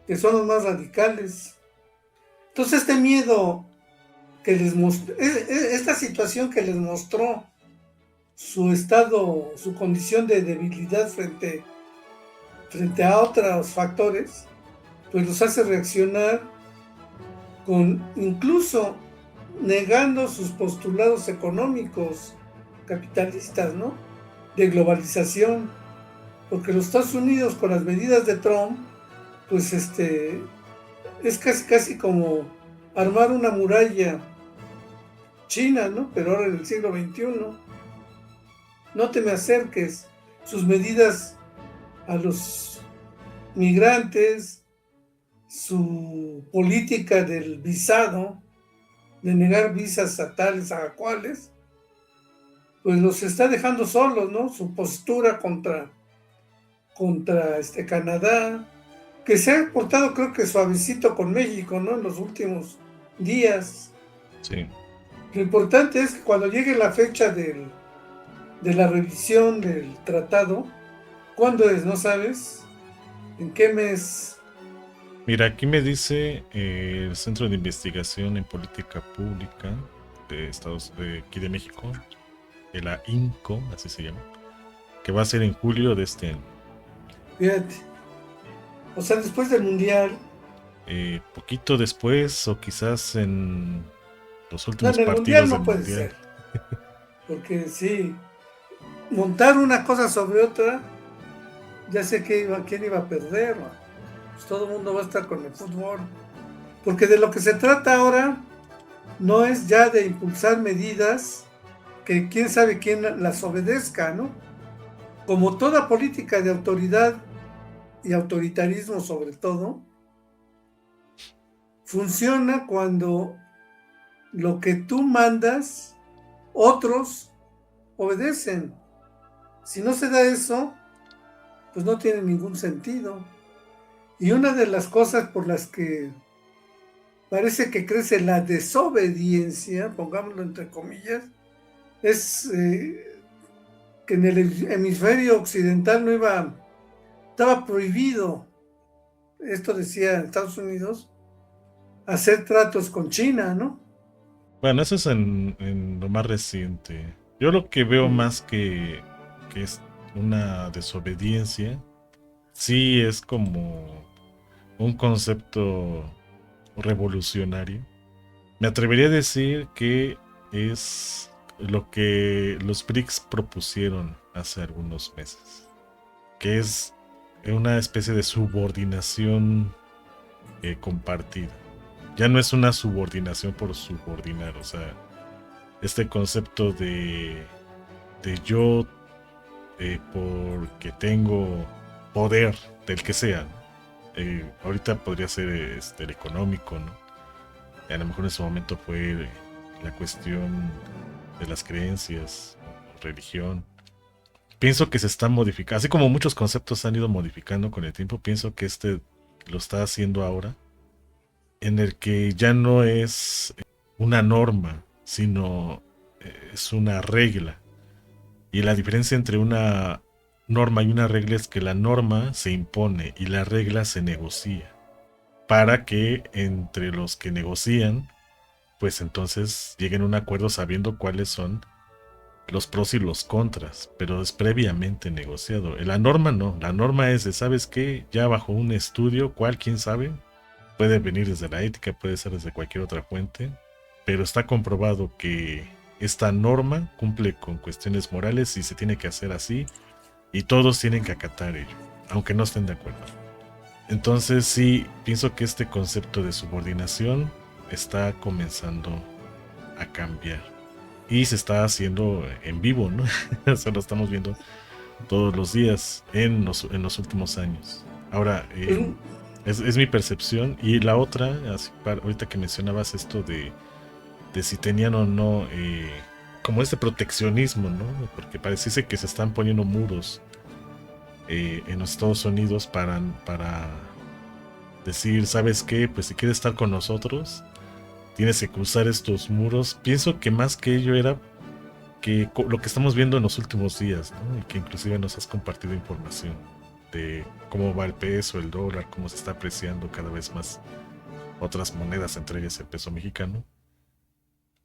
Que son los más radicales. Entonces este miedo que les mostró, esta situación que les mostró su estado, su condición de debilidad frente a otros factores, pues los hace reaccionar con incluso negando sus postulados económicos capitalistas, ¿no? De globalización, porque los Estados Unidos con las medidas de Trump, pues es casi casi como armar una muralla China, ¿no? Pero ahora en el siglo XXI, no te me acerques, sus medidas a los migrantes, su política del visado, de negar visas a tales, a cuales, pues los está dejando solos, ¿no? Su postura contra Canadá, que se ha portado creo que suavecito con México, ¿no? En los últimos días.
Sí.
Lo importante es que cuando llegue la fecha de la revisión del tratado, ¿cuándo es? ¿No sabes? ¿En qué mes?
Mira, aquí me dice el Centro de Investigación en Política Pública de aquí de México, de la INCO, así se llama, que va a ser en julio de este año.
Fíjate. O sea, después del Mundial.
Poquito después, o quizás en los
No,
últimos
en el Mundial
partidos del
no puede
Mundial.
ser. Porque sí, montar una cosa sobre otra, ya sé quién iba a perder. Pues todo el mundo va a estar con el fútbol. Porque de lo que se trata ahora no es ya de impulsar medidas que quién sabe quién las obedezca, ¿no? Como toda política de autoridad y autoritarismo sobre todo, funciona cuando lo que tú mandas, otros obedecen. Si no se da eso, pues no tiene ningún sentido. Y una de las cosas por las que parece que crece la desobediencia, pongámoslo entre comillas, es que en el hemisferio occidental estaba prohibido, esto decía Estados Unidos, hacer tratos con China, ¿no?
Bueno, eso es en lo más reciente. Yo lo que veo más que es una desobediencia, sí es como un concepto revolucionario. Me atrevería a decir que es lo que los BRICS propusieron hace algunos meses, que es una especie de subordinación compartida. Ya no es una subordinación por subordinar, o sea, este concepto de yo porque tengo poder del que sea, ¿no? Ahorita podría ser el económico, ¿no? A lo mejor en su momento fue la cuestión de las creencias, religión. Pienso que se está modificando, así como muchos conceptos se han ido modificando con el tiempo, pienso que este lo está haciendo ahora, en el que ya no es una norma, sino es una regla. Y la diferencia entre una norma y una regla es que la norma se impone y la regla se negocia, para que entre los que negocian, pues entonces lleguen a un acuerdo sabiendo cuáles son los pros y los contras, pero es previamente negociado. La norma no, la norma es de, ¿sabes qué? Ya bajo un estudio, ¿cuál? ¿Quién sabe? Puede venir desde la ética, puede ser desde cualquier otra fuente, pero está comprobado que esta norma cumple con cuestiones morales y se tiene que hacer así, y todos tienen que acatar ello, aunque no estén de acuerdo. Entonces sí, pienso que este concepto de subordinación está comenzando a cambiar. Y se está haciendo en vivo, ¿no? O sea, lo estamos viendo todos los días en los últimos años. Ahora, es mi percepción. Y la otra, así, ahorita que mencionabas esto de si tenían o no como este proteccionismo, ¿no? Porque pareciese que se están poniendo muros en los Estados Unidos para decir, ¿sabes qué? Pues si quieres estar con nosotros, tienes que cruzar estos muros. Pienso que más que ello era que lo que estamos viendo en los últimos días, ¿no? Y que inclusive nos has compartido información de cómo va el peso, el dólar, cómo se está apreciando cada vez más otras monedas, entre ellas el peso mexicano,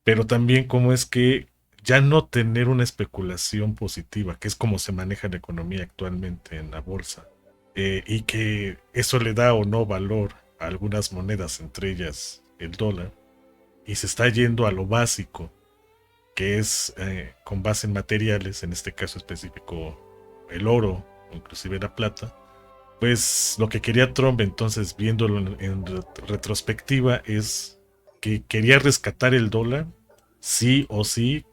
pero también cómo es que ya no tener una especulación positiva, que es como se maneja la economía actualmente en la bolsa, y que eso le da o no valor a algunas monedas, entre ellas el dólar, y se está yendo a lo básico, que es con base en materiales, en este caso específico el oro, o inclusive la plata. Pues lo que quería Trump, entonces viéndolo en retrospectiva, es que quería rescatar el dólar sí o sí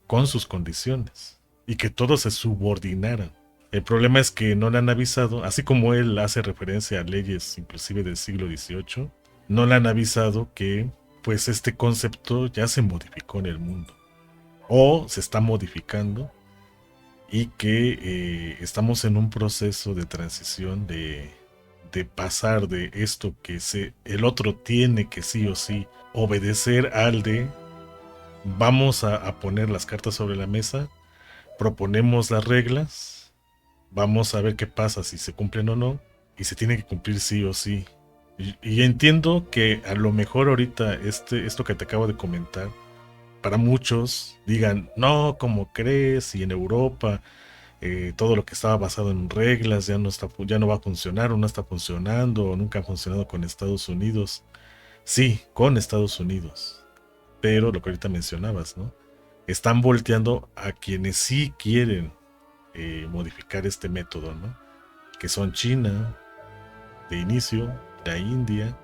con sus condiciones y que todos se subordinaran. El problema es que no le han avisado, así como él hace referencia a leyes inclusive del siglo XVIII, no le han avisado que pues este concepto ya se modificó en el mundo o se está modificando y que estamos en un proceso de transición de pasar de esto que el otro tiene que sí o sí obedecer al de vamos a poner las cartas sobre la mesa, proponemos las reglas, vamos a ver qué pasa si se cumplen o no, y se tiene que cumplir sí o sí. Y entiendo que a lo mejor ahorita esto que te acabo de comentar, para muchos digan, no, ¿cómo crees? Y en Europa todo lo que estaba basado en reglas ya no va a funcionar o no está funcionando o nunca ha funcionado con Estados Unidos. Sí, con Estados Unidos. Pero lo que ahorita mencionabas, ¿no? Están volteando a quienes sí quieren modificar este método, ¿no? Que son China, de inicio, la India,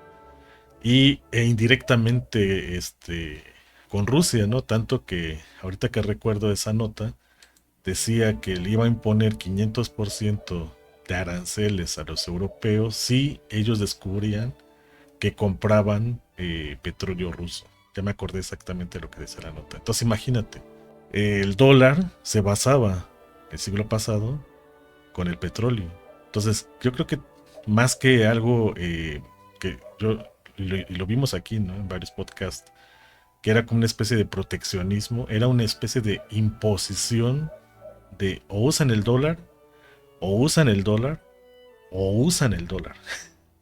e indirectamente con Rusia, ¿no? Tanto que ahorita que recuerdo esa nota, decía que le iba a imponer 500% de aranceles a los europeos si ellos descubrían que compraban petróleo ruso. Ya me acordé exactamente de lo que decía la nota. Entonces imagínate, el dólar se basaba el siglo pasado con el petróleo. Entonces yo creo que más que algo que lo vimos aquí, ¿no? En varios podcasts, que era como una especie de proteccionismo, era una especie de imposición de o usan el dólar, o usan el dólar, o usan el dólar.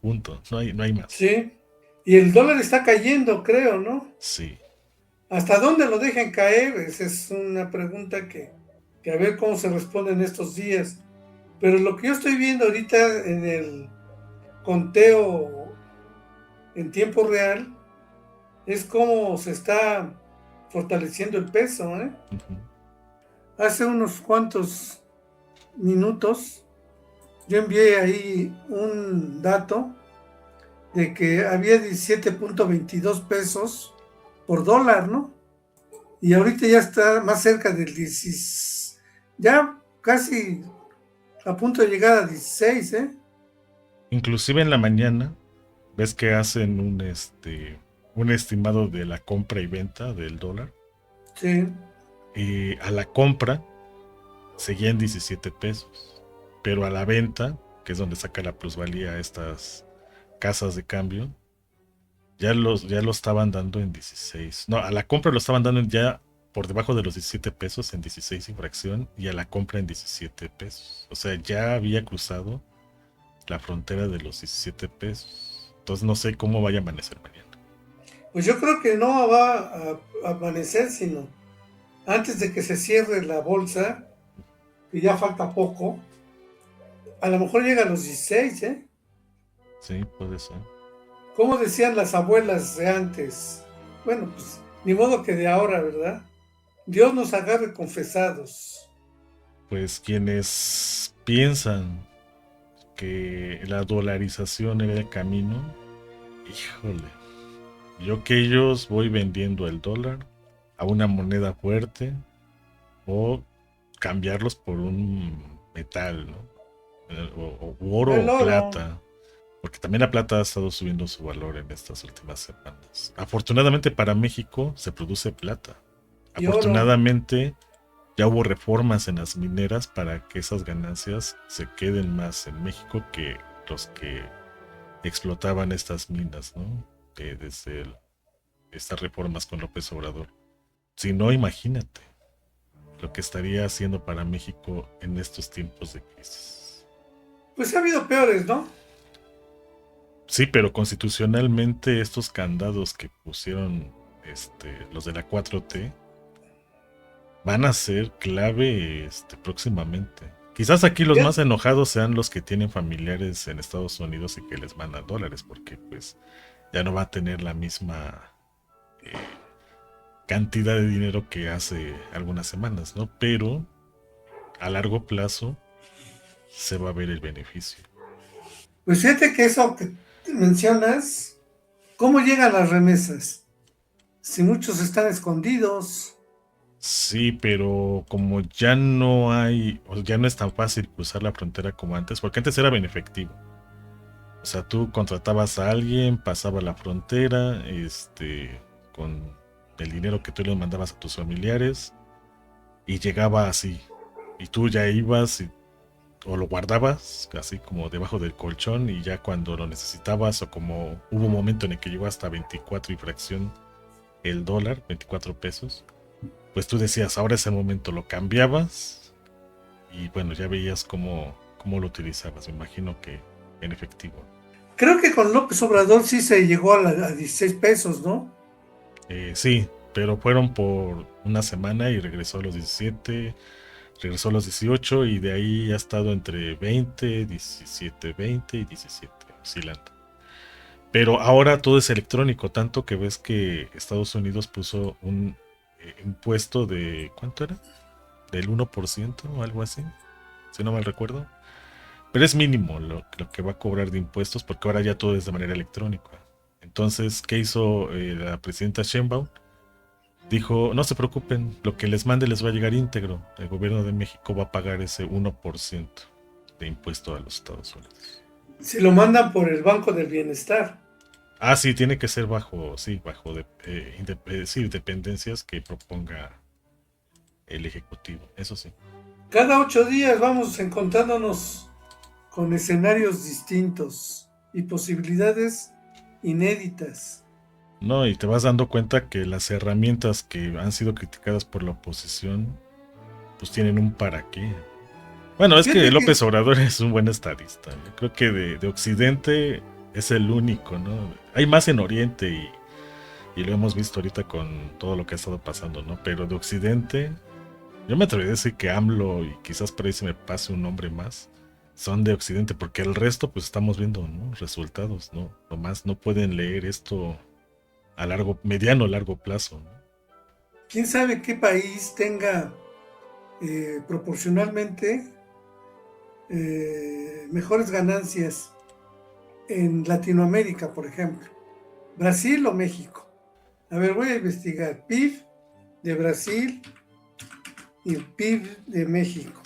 Punto. No hay más.
Sí. Y el dólar está cayendo, creo, ¿no?
Sí.
¿Hasta dónde lo dejen caer? Esa es una pregunta que a ver cómo se responde en estos días. Pero lo que yo estoy viendo ahorita en el conteo en tiempo real es cómo se está fortaleciendo el peso, ¿eh?
Uh-huh.
Hace unos cuantos minutos yo envié ahí un dato de que había 17.22 pesos por dólar, ¿no? Y ahorita ya está más cerca del 16, ya casi a punto de llegar a 16, ¿eh?
Inclusive en la mañana, ves que hacen un estimado de la compra y venta del dólar.
Sí.
Y a la compra seguían 17 pesos. Pero a la venta, que es donde saca la plusvalía a estas casas de cambio, ya lo estaban dando en 16. No, a la compra lo estaban dando ya por debajo de los 17 pesos en 16 y fracción y a la compra en 17 pesos. O sea, ya había cruzado la frontera de los 17 pesos. Entonces no sé cómo vaya a amanecer mañana.
Pues yo creo que no va a amanecer, sino antes de que se cierre la bolsa, que ya falta poco, a lo mejor llega a los 16, ¿eh?
Sí, puede ser.
Como decían las abuelas de antes, bueno, pues ni modo que de ahora, ¿verdad? Dios nos agarre confesados.
Pues quienes piensan que la dolarización era el camino, híjole, yo que ellos voy vendiendo el dólar a una moneda fuerte o cambiarlos por un metal, ¿no? O oro
El
o
oro
plata, porque también la plata ha estado subiendo su valor en estas últimas semanas. Afortunadamente para México se produce plata.
y oro.
Afortunadamente ya hubo reformas en las mineras para que esas ganancias se queden más en México que los que explotaban estas minas, ¿no? Desde estas reformas con López Obrador. Si no, imagínate lo que estaría haciendo para México en estos tiempos de crisis.
Pues ha habido peores, ¿no?
Sí, pero constitucionalmente estos candados que pusieron los de la 4T van a ser clave próximamente. Quizás aquí los más
Fíjate,
enojados sean los que tienen familiares en Estados Unidos y que les mandan dólares, porque pues ya no va a tener la misma eh, cantidad de dinero que hace algunas semanas, ¿no? Pero a largo plazo se va a ver el beneficio.
pues fíjate que eso que mencionas, ¿cómo llegan las remesas? Si muchos están escondidos.
Sí, pero como ya no hay, o ya no es tan fácil cruzar la frontera como antes, porque antes era bien efectivo. O sea, tú contratabas a alguien, pasaba la frontera, con el dinero que tú le mandabas a tus familiares y llegaba así. Y tú ya ibas o lo guardabas así como debajo del colchón y ya cuando lo necesitabas o como hubo un momento en el que llegó hasta 24 y fracción el dólar, 24 pesos, pues tú decías, ahora es el momento, lo cambiabas y bueno, ya veías cómo lo utilizabas, me imagino que en efectivo.
Creo que con López Obrador sí se llegó a 16 pesos, ¿no?
Sí, pero fueron por una semana y regresó a los 17, regresó a los 18 y de ahí ha estado entre 20, 17, 20 y 17, oscilando. Pero ahora todo es electrónico, tanto que ves que Estados Unidos puso un impuesto de, ¿cuánto era? Del 1% o algo así, si no mal recuerdo. Pero es mínimo lo que va a cobrar de impuestos porque ahora ya todo es de manera electrónica. Entonces, ¿qué hizo la presidenta Sheinbaum? Dijo, no se preocupen, lo que les mande les va a llegar íntegro. El gobierno de México va a pagar ese 1% de impuesto a los Estados Unidos.
Si lo mandan por el Banco del Bienestar.
Ah, sí, tiene que ser bajo, sí, sí, dependencias que proponga el Ejecutivo, eso sí.
Cada 8 días vamos encontrándonos con escenarios distintos y posibilidades inéditas.
No, y te vas dando cuenta que las herramientas que han sido criticadas por la oposición, pues tienen un para qué. Bueno, es que
Fíjate que
López Obrador es un buen estadista. Yo creo que de Occidente es el único, ¿no? Hay más en Oriente y lo hemos visto ahorita con todo lo que ha estado pasando, ¿no? Pero de Occidente, yo me atrevería a decir que AMLO y quizás por ahí se me pase un nombre más, son de Occidente, porque el resto pues estamos viendo, ¿no? Resultados, ¿no? Nomás no pueden leer esto a mediano, largo plazo, ¿no?
quién sabe qué país tenga proporcionalmente mejores ganancias en Latinoamérica, por ejemplo. Brasil o México. A ver, voy a investigar PIB de Brasil y PIB de México.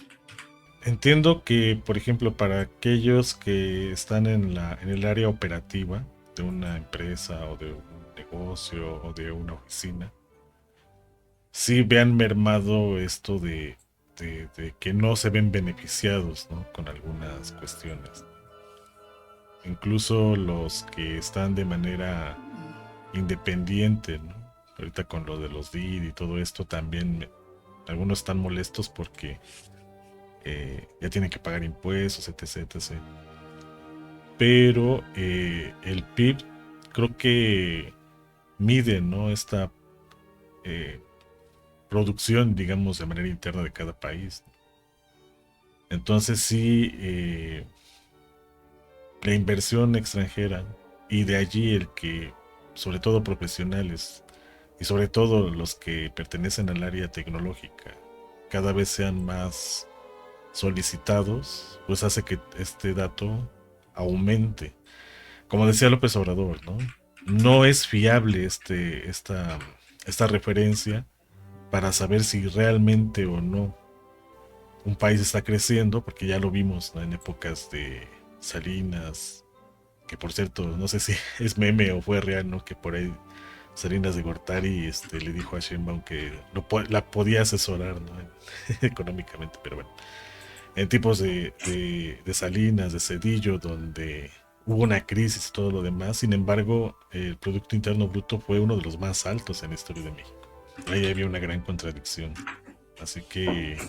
Entiendo que, por ejemplo, para aquellos que están en el área operativa de una empresa o de un negocio o de una oficina, sí vean mermado esto de que no se ven beneficiados, ¿no? Con algunas cuestiones. Incluso los que están de manera independiente, ¿no? Ahorita con lo de los DID y todo esto también algunos están molestos porque ya tienen que pagar impuestos, etc, etc. Pero el PIB creo que mide, ¿no? Esta eh, producción, digamos, de manera interna de cada país. Entonces sí, la inversión extranjera y de allí el que, sobre todo profesionales y sobre todo los que pertenecen al área tecnológica, cada vez sean más solicitados, pues hace que este dato aumente. Como decía López Obrador, ¿no? No es fiable esta referencia para saber si realmente o no un país está creciendo, porque ya lo vimos, ¿no? En épocas de Salinas, que por cierto, no sé si es meme o fue real, ¿no? Que por ahí Salinas de Gortari le dijo a Sheinbaum que la podía asesorar, ¿no? Económicamente, pero bueno. En tipos de Salinas, de Cedillo, donde hubo una crisis y todo lo demás. Sin embargo, el Producto Interno Bruto fue uno de los más altos en la historia de México. Ahí había una gran contradicción. Así que,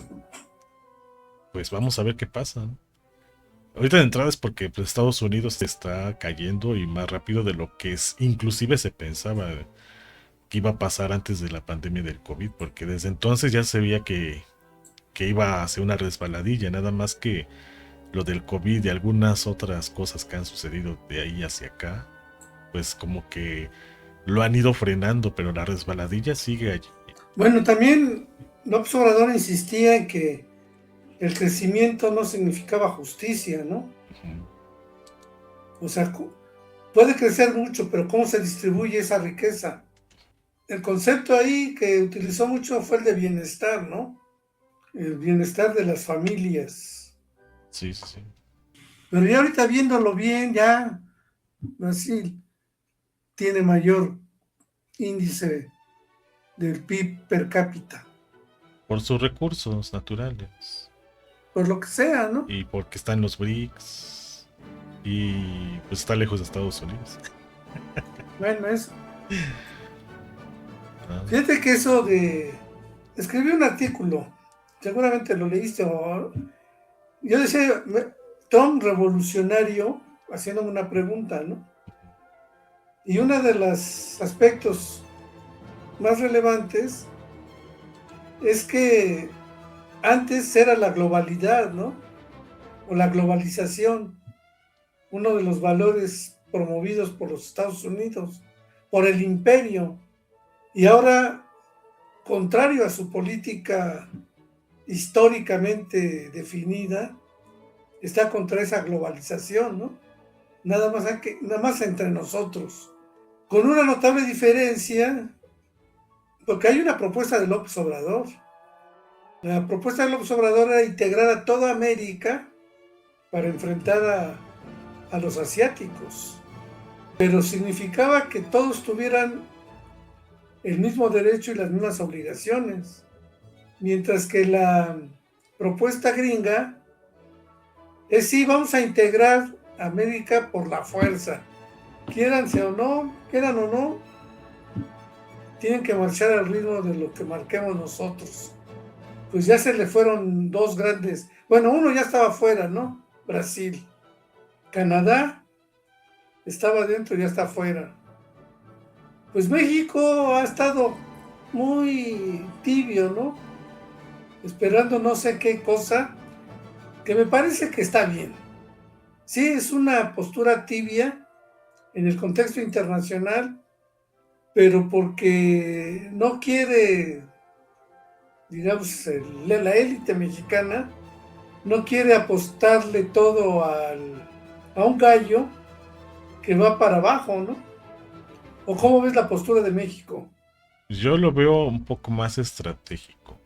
pues vamos a ver qué pasa, ¿no? Ahorita de entrada es porque pues, Estados Unidos está cayendo y más rápido de lo que inclusive se pensaba que iba a pasar antes de la pandemia del COVID, porque desde entonces ya se veía que iba a ser una resbaladilla, nada más que lo del COVID y algunas otras cosas que han sucedido de ahí hacia acá, pues como que lo han ido frenando, pero la resbaladilla sigue allí.
Bueno, también López Obrador insistía en que el crecimiento no significaba justicia, ¿no?
Ujú.
O sea, puede crecer mucho, pero ¿cómo se distribuye esa riqueza? el concepto ahí que utilizó mucho fue el de bienestar, ¿no? El bienestar de las familias.
Sí, sí, sí.
Pero ya ahorita viéndolo bien, ya Brasil tiene mayor índice del PIB per cápita,
Por sus recursos naturales.
por lo que sea, ¿no?
Y porque está en los BRICS. Y pues está lejos de Estados Unidos.
Bueno, eso.
Ah,
Fíjate que eso de... Escribí un artículo, seguramente lo leíste, o... Yo decía, Trump revolucionario, haciéndome una pregunta, ¿no? Y uno de los aspectos más relevantes es que antes era la globalidad, ¿no? O la globalización, uno de los valores promovidos por los Estados Unidos, por el imperio. Y ahora, contrario a su política históricamente definida, está contra esa globalización, ¿no? Nada más entre nosotros. Con una notable diferencia, porque hay una propuesta de López Obrador. La propuesta de López Obrador era integrar a toda América para enfrentar a los asiáticos. Pero significaba que todos tuvieran el mismo derecho y las mismas obligaciones. Mientras que la propuesta gringa es sí, vamos a integrar a América por la fuerza. Quieran o no, tienen que marchar al ritmo de lo que marquemos nosotros. Pues ya se le fueron dos grandes. Bueno, uno ya estaba fuera, ¿no? Brasil. Canadá estaba dentro y ya está fuera. Pues México ha estado muy tibio, ¿no? Esperando no sé qué cosa, que me parece que está bien. Sí, es una postura tibia en el contexto internacional, pero porque no quiere, digamos, la élite mexicana no quiere apostarle todo a un gallo que va para abajo, ¿no? ¿O cómo ves la postura de México?
yo lo veo un poco más estratégico.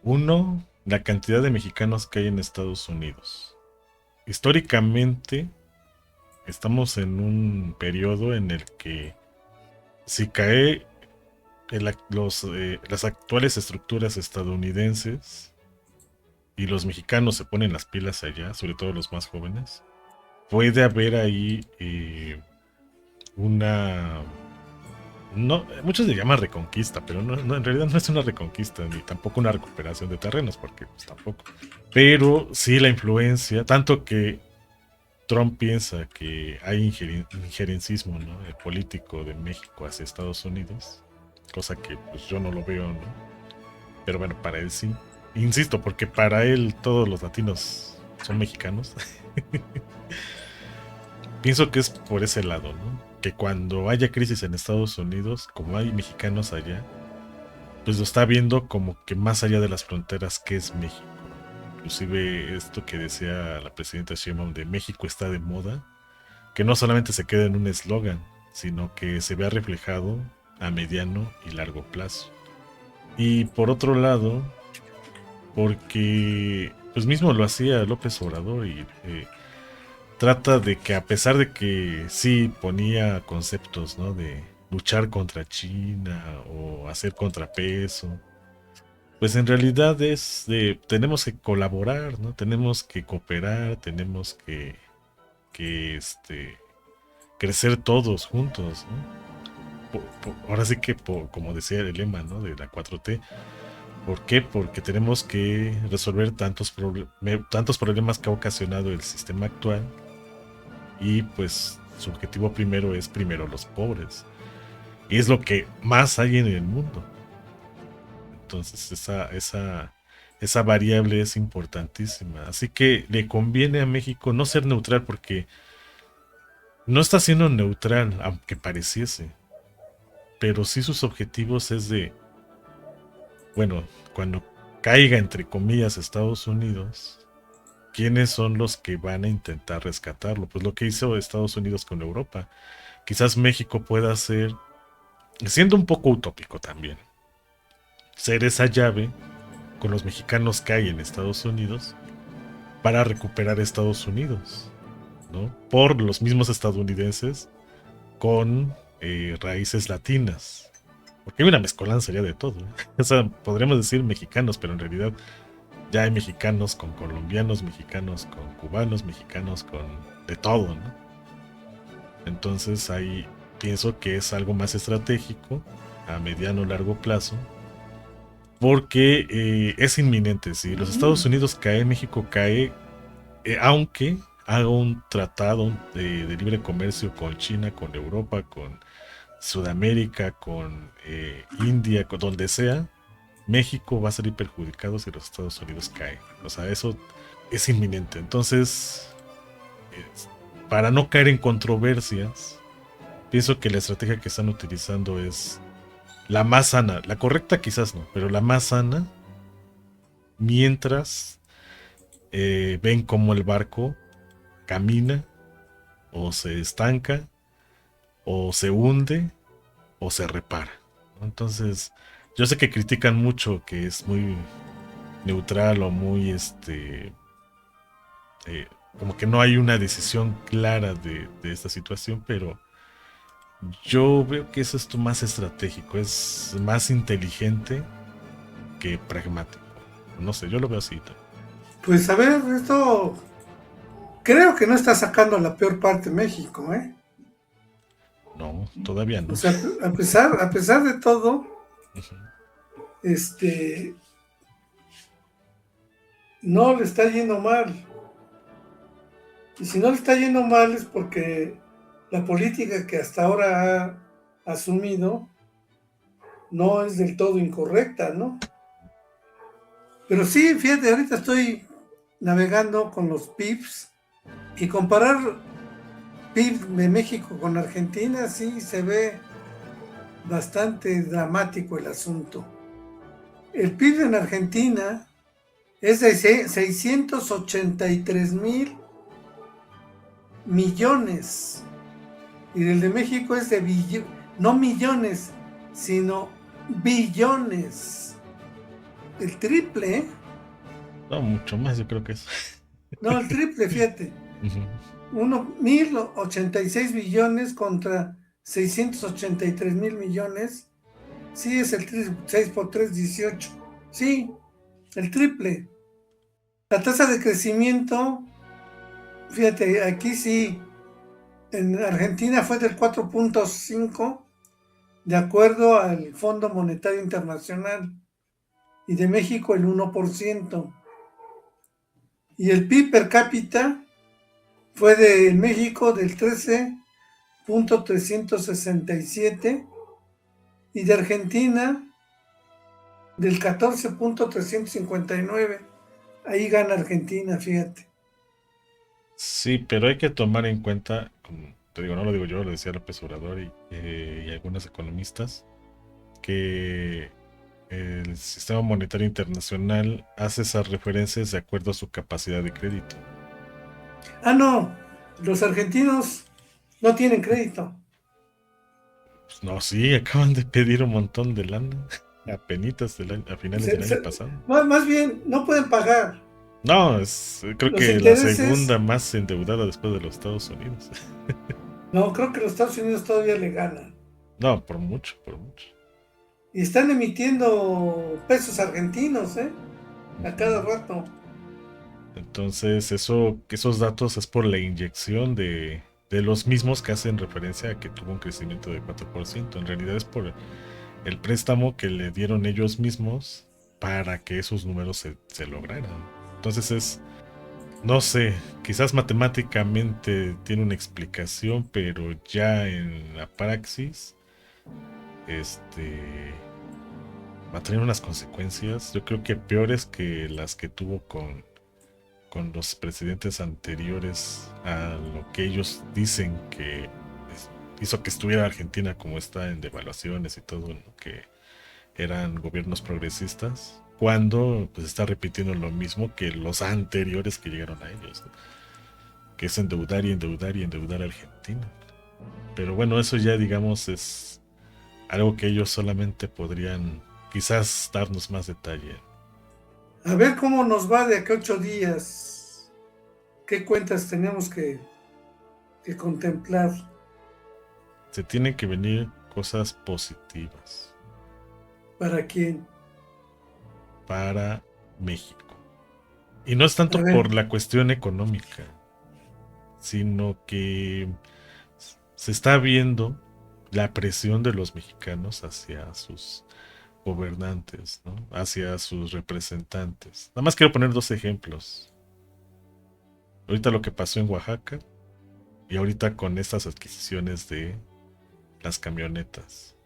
Uno, la cantidad de mexicanos que hay en Estados Unidos. Históricamente, estamos en un periodo en el que si cae las actuales estructuras estadounidenses y los mexicanos se ponen las pilas allá, sobre todo los más jóvenes, puede haber ahí una... No, muchos le llaman reconquista, pero en realidad no es una reconquista ni tampoco una recuperación de terrenos, porque pues, tampoco. Pero sí la influencia, tanto que Trump piensa que hay injerencismo, ¿no? Político de México hacia Estados Unidos, cosa que pues yo no lo veo, ¿no? Pero bueno, para él sí. Insisto, porque para él todos los latinos son mexicanos. Pienso que es por ese lado, ¿no? Que cuando haya crisis en Estados Unidos, como hay mexicanos allá, pues lo está viendo como que más allá de las fronteras que es México. Inclusive esto que decía la presidenta Sheinbaum de México está de moda, que no solamente se queda en un eslogan, sino que se vea reflejado a mediano y largo plazo. Y por otro lado, porque pues mismo lo hacía López Obrador y trata de que a pesar de que sí ponía conceptos, ¿no? De luchar contra China o hacer contrapeso, pues en realidad es de tenemos que colaborar, ¿no? Tenemos que cooperar, tenemos que crecer todos juntos, ¿no? Ahora sí que como decía el lema, ¿no? De la 4T. ¿Por qué? Porque tenemos que resolver tantos problemas que ha ocasionado el sistema actual y pues su objetivo primero es primero los pobres. Y es lo que más hay en el mundo. Entonces esa variable es importantísima. Así que le conviene a México no ser neutral porque no está siendo neutral, aunque pareciese. Pero sí sus objetivos es de, bueno, cuando caiga entre comillas Estados Unidos, ¿quiénes son los que van a intentar rescatarlo? Pues lo que hizo Estados Unidos con Europa. Quizás México pueda ser siendo un poco utópico también, ser esa llave con los mexicanos que hay en Estados Unidos para recuperar Estados Unidos, ¿no? Por los mismos estadounidenses con raíces latinas. Porque hay una mezcolanza de todo. O sea, podríamos decir mexicanos, pero en realidad ya hay mexicanos con colombianos, mexicanos con cubanos, mexicanos con de todo, ¿no? Entonces ahí pienso que es algo más estratégico a mediano o largo plazo, porque es inminente. Si los Estados Unidos cae, México cae, aunque haga un tratado de libre comercio con China, con Europa, con Sudamérica, con India, con donde sea, México va a salir perjudicado si los Estados Unidos caen. O sea, eso es inminente. Entonces, es, para no caer en controversias, pienso que la estrategia que están utilizando es la más sana. La correcta quizás no, pero la más sana, mientras ven cómo el barco camina o se estanca o se hunde o se repara, ¿no? Entonces, yo sé que critican mucho que es muy neutral o muy eh, como que no hay una decisión clara de esta situación, pero yo veo que eso es más estratégico, es más inteligente que pragmático. No sé, yo lo veo así.
Pues a ver, esto creo que no está sacando la peor parte México, ¿eh?
No, todavía
O
no.
sea, a pesar de todo, este, no le está yendo mal. Y si no le está yendo mal es porque la política que hasta ahora ha asumido no es del todo incorrecta, ¿no? Pero sí, fíjate, ahorita estoy navegando con los PIBs y comparar PIB de México con Argentina, sí se ve bastante dramático el asunto. El PIB en Argentina es de 683,000 millones y el de México es de no millones, sino billones. El triple, ¿eh?
No, mucho más, yo creo que es.
No, el triple, fíjate. 1,086 billones contra 683,000 millones. Sí, es el triple, 6 por 3, 18. Sí, el triple. La tasa de crecimiento, fíjate, aquí sí, en Argentina fue del 4,5 de acuerdo al Fondo Monetario Internacional y de México el 1%. Y el PIB per cápita fue de México del 13,367 y de Argentina del 14,359. Ahí gana Argentina, fíjate.
Sí, pero hay que tomar en cuenta, como te digo, no lo digo yo, lo decía López Obrador y algunos economistas, que el sistema monetario internacional hace esas referencias de acuerdo a su capacidad de crédito.
Ah, no, los argentinos no tienen crédito.
Pues no, sí, acaban de pedir un montón de lana, a finales
Se,
del año
se,
pasado.
más bien, no pueden pagar.
No, creo
Los
que la
intereses,
segunda más endeudada después de los Estados Unidos.
no, creo que los Estados Unidos todavía le ganan.
No, por mucho, por mucho.
Y están emitiendo pesos argentinos, ¿eh? A cada rato.
Entonces, esos datos es por la inyección de los mismos que hacen referencia a que tuvo un crecimiento de 4%. En realidad es por el préstamo que le dieron ellos mismos para que esos números se lograran. Entonces no sé, quizás matemáticamente tiene una explicación, pero ya en la praxis, va a tener unas consecuencias, yo creo que peores que las que tuvo con los presidentes anteriores a lo que ellos dicen que hizo que estuviera Argentina como está en devaluaciones y todo, ¿no? Que eran gobiernos progresistas, cuando pues está repitiendo lo mismo que los anteriores que llegaron a ellos, ¿no? Que es endeudar y endeudar y endeudar a Argentina. Pero bueno, eso ya digamos es algo que ellos solamente podrían quizás darnos más detalle.
A ver cómo nos va de aquí a 8 días. ¿Qué cuentas tenemos que contemplar?
Se tienen que venir cosas positivas
¿Para quién?
para México. Y no es
A
tanto
ver,
por la cuestión económica, sino que se está viendo la presión de los mexicanos hacia sus gobernantes, ¿no? Hacia sus representantes. Nada más quiero poner dos ejemplos. Ahorita lo que pasó en Oaxaca y ahorita con estas adquisiciones de las camionetas.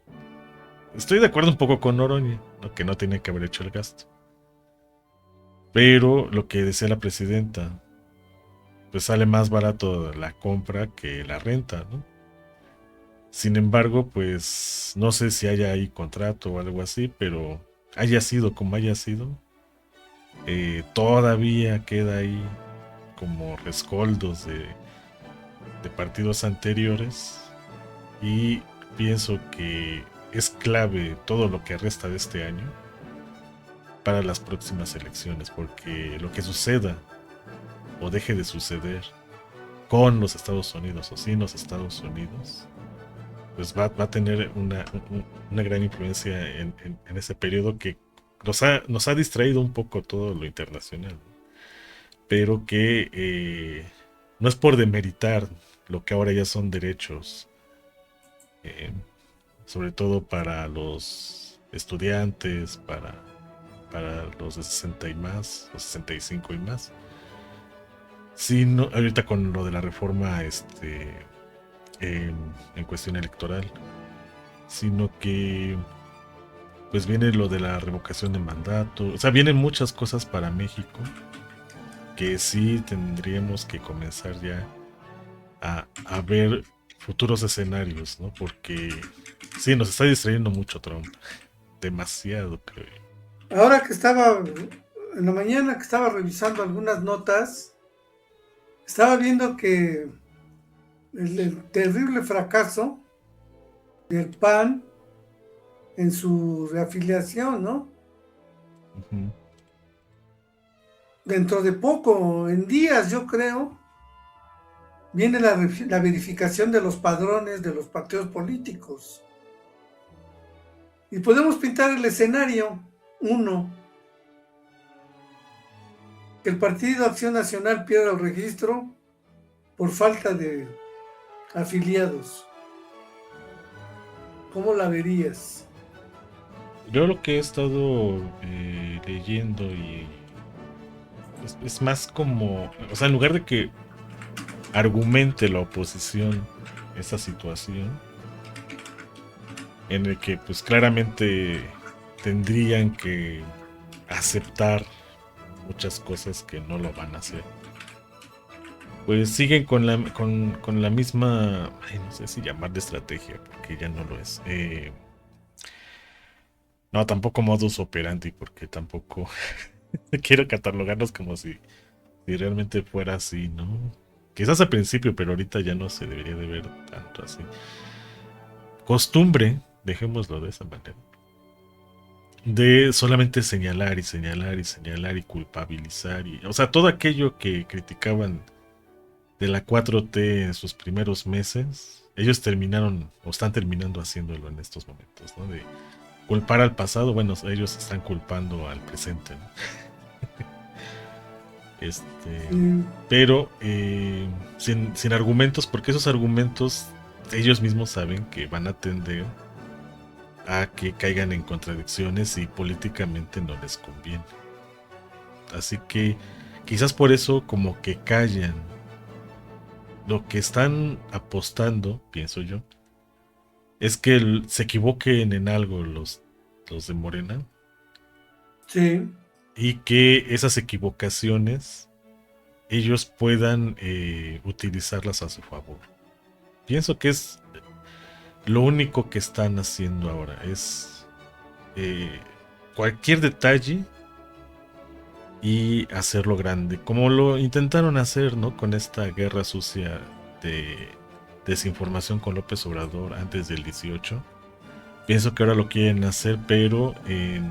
Estoy de acuerdo un poco con Noroña, ¿no? Que no tiene que haber hecho el gasto. Pero lo que decía la presidenta, pues sale más barato la compra que la renta, ¿no? Sin embargo, pues no sé si haya ahí contrato o algo así, pero haya sido como haya sido, todavía queda ahí como rescoldos de partidos anteriores y pienso que es clave todo lo que resta de este año para las próximas elecciones, porque lo que suceda o deje de suceder con los Estados Unidos o sin los Estados Unidos, pues va a tener una gran influencia en ese periodo que nos ha distraído un poco todo lo internacional, pero que no es por demeritar lo que ahora ya son derechos, eh, sobre todo para los estudiantes, para los de 60 y más, los 65 y más. Sí, no, ahorita con lo de la reforma en cuestión electoral, sino que pues viene lo de la revocación de mandato, o sea, vienen muchas cosas para México que sí tendríamos que comenzar ya a ver futuros escenarios, ¿no? Porque sí, nos está distrayendo mucho Trump, demasiado, creo.
ahora que estaba, en la mañana que estaba revisando algunas notas, estaba viendo que el terrible fracaso del PAN en su reafiliación, ¿no?
Ujú.
Dentro de poco, en días, yo creo, viene la verificación de los padrones de los partidos políticos. Y podemos pintar el escenario, uno, que el Partido Acción Nacional pierda el registro por falta de afiliados. ¿Cómo la verías?
Yo lo que he estado leyendo y es más como, o sea, en lugar de que argumente la oposición esa situación, en el que pues claramente tendrían que aceptar muchas cosas que no lo van a hacer, pues siguen con la misma, ay, no sé si llamarle estrategia, porque ya no lo es. No, tampoco modus operandi, porque tampoco quiero catalogarlos como si realmente fuera así, ¿no? Quizás al principio, pero ahorita ya no se debería de ver tanto así. Costumbre, dejémoslo de esa manera, de solamente señalar y señalar y señalar y culpabilizar, y, o sea, todo aquello que criticaban de la 4T en sus primeros meses, ellos terminaron o están terminando haciéndolo en estos momentos, ¿no? De culpar al pasado, bueno, ellos están culpando al presente, ¿no? Este,
Sí,
pero sin argumentos, porque esos argumentos ellos mismos saben que van a tender a que caigan en contradicciones y políticamente no les conviene. Así que quizás por eso como que callan. Lo que están apostando, pienso yo, es que se equivoquen en algo los de Morena
sí,
y que esas equivocaciones ellos puedan utilizarlas a su favor. Pienso que es lo único que están haciendo ahora, es eh, cualquier detalle y hacerlo grande, como lo intentaron hacer, ¿no? Con esta guerra sucia de desinformación con López Obrador antes del 18, Pienso que ahora lo quieren hacer, pero en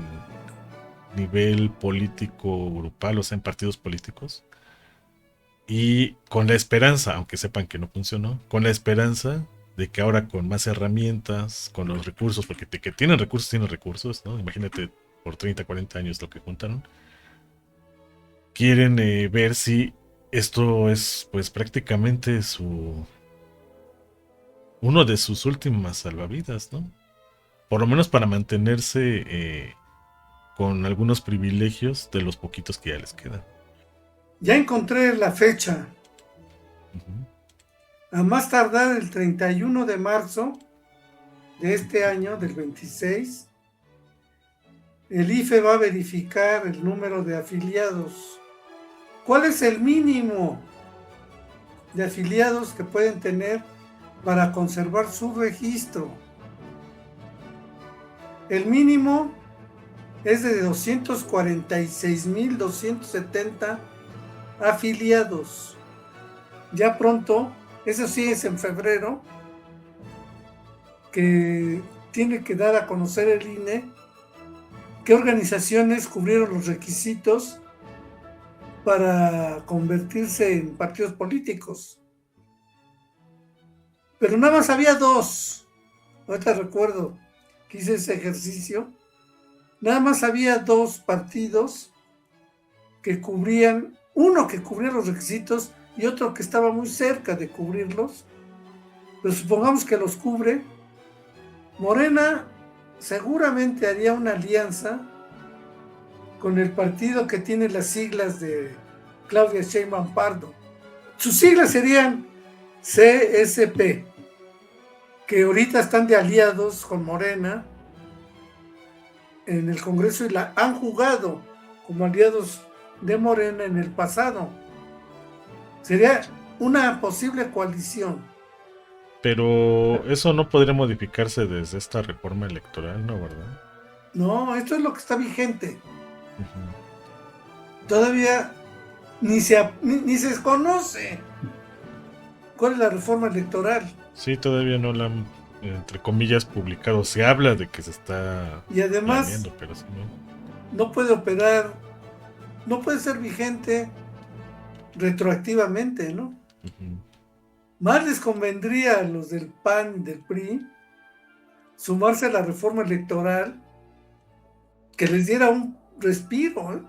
nivel político grupal, o sea, en partidos políticos. Y con la esperanza, aunque sepan que no funcionó, con la esperanza de que ahora con más herramientas, con los recursos, porque que tienen recursos, ¿no? Imagínate por 30, 40 años lo que juntaron. Quieren ver si esto es pues prácticamente uno de sus últimas salvavidas, ¿no? Por lo menos para mantenerse con algunos privilegios de los poquitos que ya les quedan.
Ya encontré la fecha.
Ujú.
A más tardar el 31 de marzo de este año, del 26, el IFE va a verificar el número de afiliados. ¿Cuál es el mínimo de afiliados que pueden tener para conservar su registro? El mínimo es de 246,270 afiliados. Ya pronto, eso sí es en febrero, que tiene que dar a conocer el INE qué organizaciones cubrieron los requisitos para convertirse en partidos políticos. Pero nada más había dos. Ahorita recuerdo que hice ese ejercicio. Nada más había dos partidos que cubrían, uno que cubría los requisitos y otro que estaba muy cerca de cubrirlos. Pero supongamos que los cubre. Morena seguramente haría una alianza con el partido que tiene las siglas de Claudia Sheinbaum Pardo. Sus siglas serían CSP, que ahorita están de aliados con Morena en el Congreso y la han jugado como aliados de Morena en el pasado. Sería una posible coalición.
Pero eso no podría modificarse desde esta reforma electoral, ¿no? ¿Verdad?
No, esto es lo que está vigente.
Ujú.
Todavía ni se desconoce cuál es la reforma electoral.
Sí, todavía no la han, entre comillas, publicado. Se habla de que se está
Y además
planeando, pero sí, ¿no?
no puede operar, no puede ser vigente retroactivamente, ¿no?
Ujú.
Más les convendría a los del PAN y del PRI sumarse a la reforma electoral que les diera un respiro, ¿eh?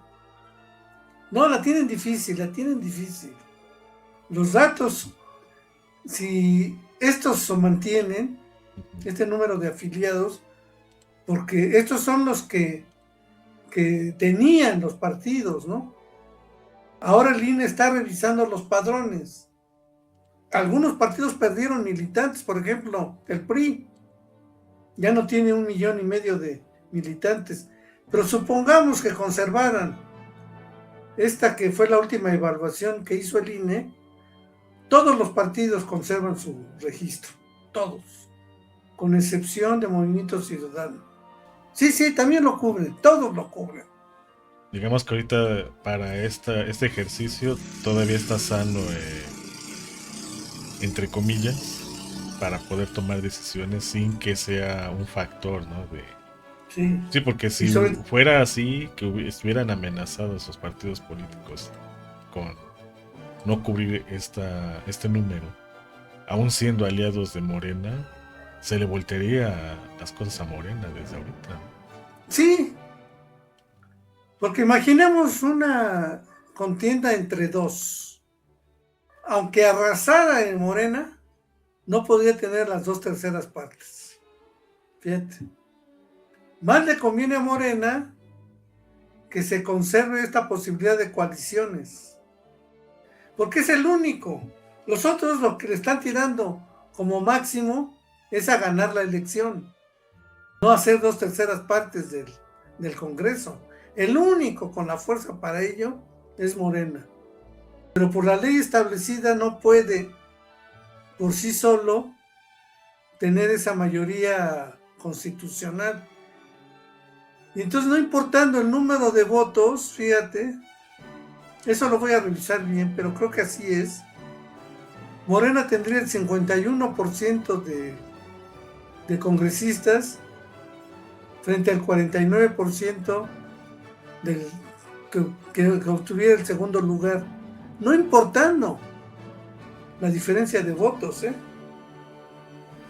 No, la tienen difícil, la tienen difícil. Los datos, si estos se mantienen, este número de afiliados, porque estos son los que tenían los partidos, ¿no? Ahora el INE está revisando los padrones. Algunos partidos perdieron militantes, por ejemplo, el PRI ya no tiene 1,5 millones de militantes, pero supongamos que conservaran esta que fue la última evaluación que hizo el INE, todos los partidos conservan su registro, todos, con excepción de Movimiento Ciudadano. Sí, también lo cubren, todos lo cubren.
Digamos que ahorita para este ejercicio todavía está sano, entre comillas, para poder tomar decisiones sin que sea un factor, ¿no?
Sí,
Sí, porque
y
si
sobre
fuera así, que estuvieran amenazados los partidos políticos con no cubrir este número, aún siendo aliados de Morena, se le voltearía las cosas a Morena desde ahorita.
sí, porque imaginemos una contienda entre dos. Aunque arrasara en Morena, no podría tener las 2/3 partes. Fíjate. Más le conviene a Morena que se conserve esta posibilidad de coaliciones. Porque es el único. Los otros lo que le están tirando como máximo es a ganar la elección. No hacer 2/3 partes del Congreso. El único con la fuerza para ello es Morena. Pero por la ley establecida no puede por sí solo tener esa mayoría constitucional. Y entonces, no importando el número de votos, fíjate, eso lo voy a revisar bien, pero creo que así es. Morena tendría el 51% de congresistas frente al 49% del, que obtuviera el segundo lugar, no importando la diferencia de votos.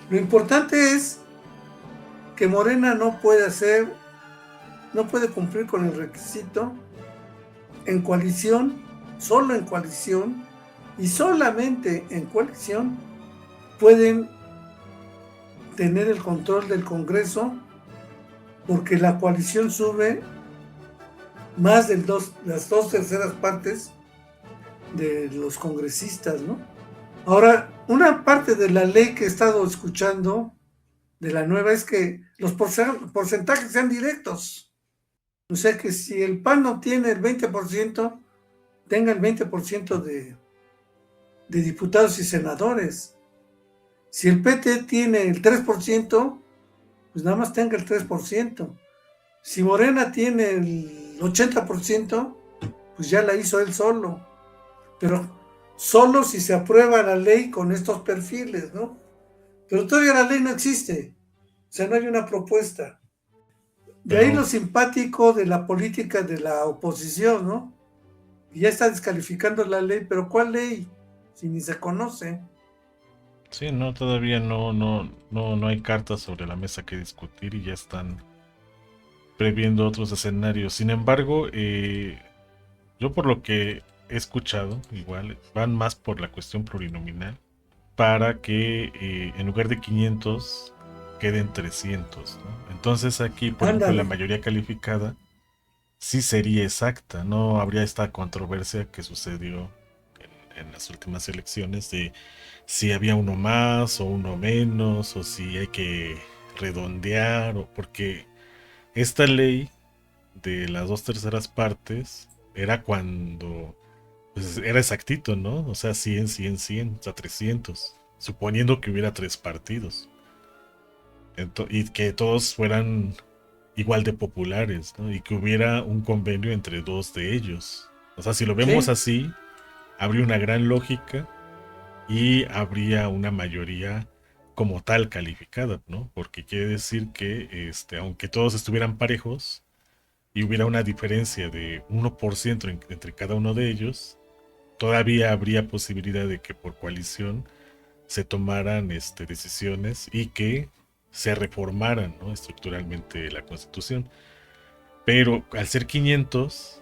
Lo importante es que Morena no puede cumplir con el requisito en coalición, solo en coalición, y solamente en coalición pueden tener el control del Congreso, porque la coalición sube más de las 2/3 de los congresistas, ¿no? Ahora, una parte de la ley que he estado escuchando de la nueva es que los porcentajes sean directos. O sea que si el PAN no tiene el 20%, tenga el 20% de diputados y senadores. Si el PT tiene el 3%, pues nada más tenga el 3%. Si Morena tiene el 80%, pues ya la hizo él solo. Pero solo si se aprueba la ley con estos perfiles, ¿no? Pero todavía la ley no existe. O sea, no hay una propuesta. De ahí lo simpático de la política de la oposición, ¿no? Y ya está descalificando la ley, pero ¿cuál ley? Si ni se conoce.
Sí, no, todavía no hay cartas sobre la mesa que discutir y ya están previendo otros escenarios. Sin embargo, yo por lo que he escuchado, igual, van más por la cuestión plurinominal, para que en lugar de 500 queden 300, ¿no? Entonces aquí, por ejemplo, la mayoría calificada sí sería exacta, no habría esta controversia que sucedió en las últimas elecciones de si había uno más o uno menos, o si hay que redondear, o porque esta ley de las 2/3 era cuando pues, era exactito, ¿no? O sea, 100, 100, 100, o sea, 300, suponiendo que hubiera 3 partidos. Y que todos fueran igual de populares, ¿no? Y que hubiera un convenio entre dos de ellos. O sea, si lo vemos así, habría una gran lógica y habría una mayoría como tal calificada, ¿no? Porque quiere decir que aunque todos estuvieran parejos y hubiera una diferencia de 1% entre cada uno de ellos, todavía habría posibilidad de que por coalición se tomaran decisiones y que se reformaran, ¿no? Estructuralmente la Constitución. Pero al ser 500,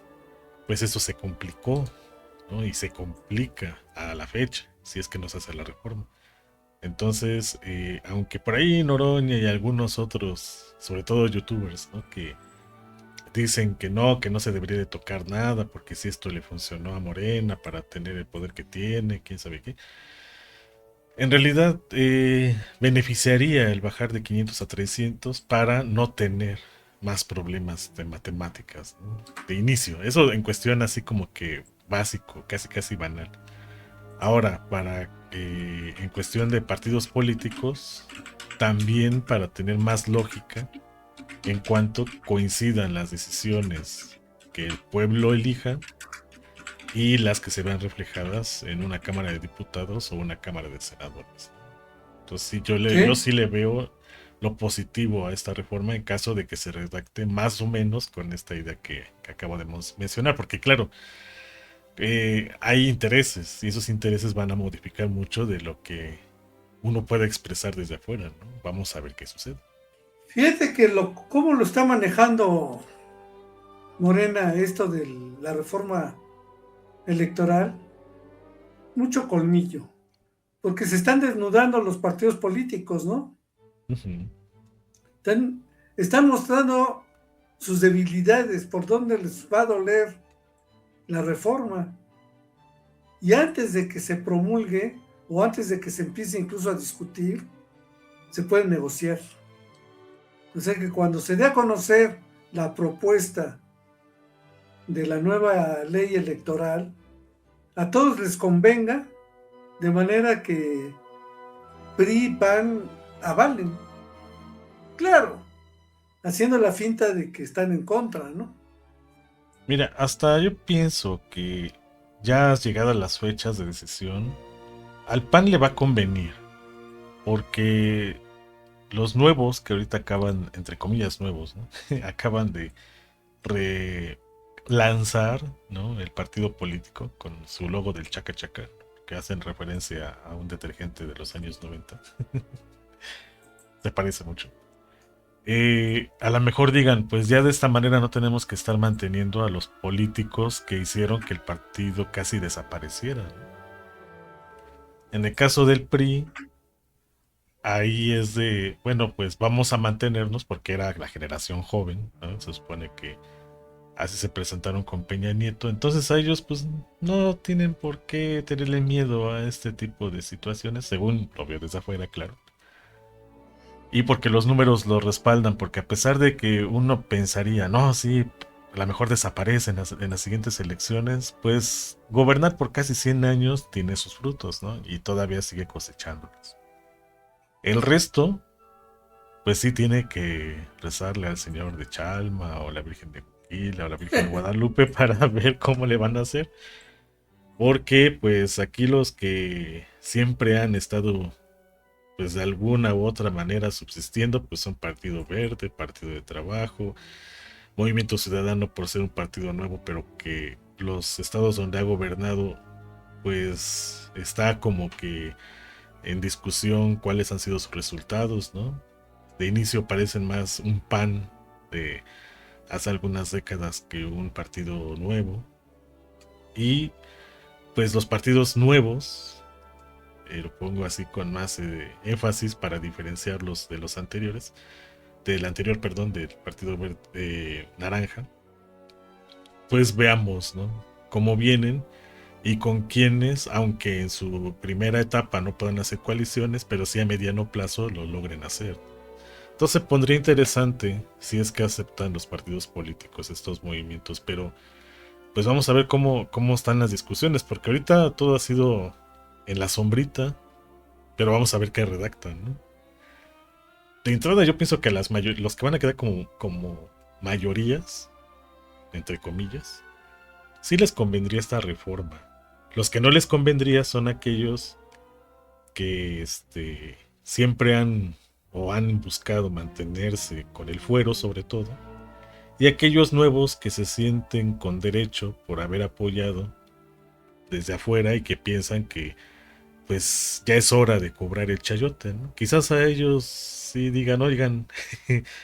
pues eso se complicó, ¿no? Y se complica a la fecha, si es que no se hace la reforma. Entonces, aunque por ahí Noroña y algunos otros, sobre todo youtubers, ¿no? Que dicen que no se debería de tocar nada, porque si esto le funcionó a Morena para tener el poder que tiene, quién sabe qué. En realidad, beneficiaría el bajar de 500 a 300 para no tener más problemas de matemáticas, ¿no? De inicio. Eso en cuestión así como que básico, casi casi banal. Ahora, en cuestión de partidos políticos, también para tener más lógica en cuanto coincidan las decisiones que el pueblo elija y las que se vean reflejadas en una Cámara de Diputados o una Cámara de Senadores. Entonces sí, yo sí le veo lo positivo a esta reforma en caso de que se redacte más o menos con esta idea que acabo de mencionar, porque claro, hay intereses y esos intereses van a modificar mucho de lo que uno puede expresar desde afuera, ¿no? Vamos a ver qué sucede.
Fíjate que cómo lo está manejando Morena esto de la reforma electoral, mucho colmillo, porque se están desnudando los partidos políticos, ¿no?
Uh-huh.
Están mostrando sus debilidades, por dónde les va a doler la reforma. Y antes de que se promulgue, o antes de que se empiece incluso a discutir, se puede negociar. O sea que cuando se dé a conocer la propuesta de la nueva ley electoral, a todos les convenga, de manera que PRI y PAN avalen. Claro, haciendo la finta de que están en contra, ¿no?
Mira, hasta yo pienso que ya llegadas las fechas de decisión, al PAN le va a convenir, porque los nuevos que ahorita acaban, entre comillas nuevos, ¿no? Acaban de relanzar, ¿no? El partido político con su logo del chaca chaca, que hacen referencia a un detergente de los años 90. Se parece mucho. A lo mejor digan, pues ya de esta manera no tenemos que estar manteniendo a los políticos que hicieron que el partido casi desapareciera, ¿no? En el caso del PRI, ahí es de, bueno, pues vamos a mantenernos porque era la generación joven, ¿no? Se supone que así se presentaron con Peña Nieto. Entonces a ellos pues no tienen por qué tenerle miedo a este tipo de situaciones, según lo veo desde afuera, claro. Y porque los números lo respaldan, porque a pesar de que uno pensaría, no, sí, a lo mejor desaparece en las siguientes elecciones, pues gobernar por casi 100 años tiene sus frutos, ¿no? Y todavía sigue cosechándolos. El resto, pues sí tiene que rezarle al Señor de Chalma o a la Virgen de Coquila o a la Virgen de Guadalupe para ver cómo le van a hacer. Porque pues aquí los que siempre han estado pues de alguna u otra manera subsistiendo pues son Partido Verde, Partido de Trabajo, Movimiento Ciudadano por ser un partido nuevo, pero que los estados donde ha gobernado pues está como que en discusión cuáles han sido sus resultados, ¿no? De inicio parecen más un PAN de hace algunas décadas que un partido nuevo. Y pues los partidos nuevos, lo pongo así con más énfasis para diferenciarlos de los anteriores, del anterior, perdón, del partido verde, naranja, pues veamos, ¿no? Cómo vienen y con quienes, aunque en su primera etapa no puedan hacer coaliciones, pero sí a mediano plazo lo logren hacer. Entonces pondría interesante si es que aceptan los partidos políticos estos movimientos, pero pues vamos a ver cómo están las discusiones, porque ahorita todo ha sido en la sombrita, pero vamos a ver qué redactan, ¿no? De entrada yo pienso que los que van a quedar como mayorías, entre comillas, sí les convendría esta reforma. Los que no les convendría son aquellos que siempre han o han buscado mantenerse con el fuero sobre todo, y aquellos nuevos que se sienten con derecho por haber apoyado desde afuera y que piensan que pues ya es hora de cobrar el chayote, ¿no? Quizás a ellos sí digan, oigan,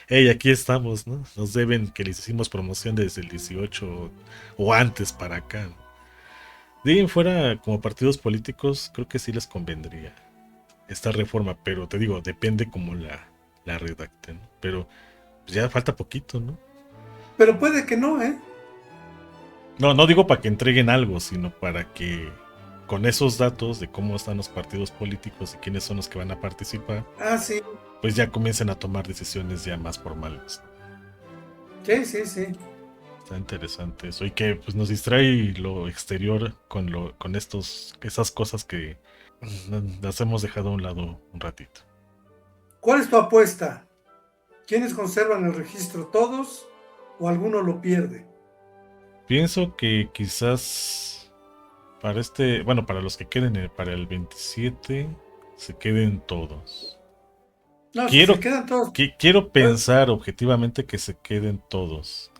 hey, aquí estamos, ¿no? Nos deben que les hicimos promoción desde el 18 o antes para acá, ¿no? De ahí en fuera, como partidos políticos, creo que sí les convendría esta reforma, pero te digo, depende cómo la redacten, ¿no? Pero pues ya falta poquito, ¿no?
Pero puede que no, ¿eh?
No, no digo para que entreguen algo, sino para que con esos datos de cómo están los partidos políticos y quiénes son los que van a participar,
Ah, sí.
pues ya comiencen a tomar decisiones ya más formales.
Sí, sí, sí.
Está interesante eso y que pues nos distrae lo exterior con esas cosas que las hemos dejado a un lado un ratito.
¿Cuál es tu apuesta? ¿Quiénes conservan el registro? ¿Todos o alguno lo pierde?
Pienso que quizás para los que queden para el 27 se queden todos.
No, si se
Quiero,
quedan todos,
quiero
pues,
pensar objetivamente que se queden todos,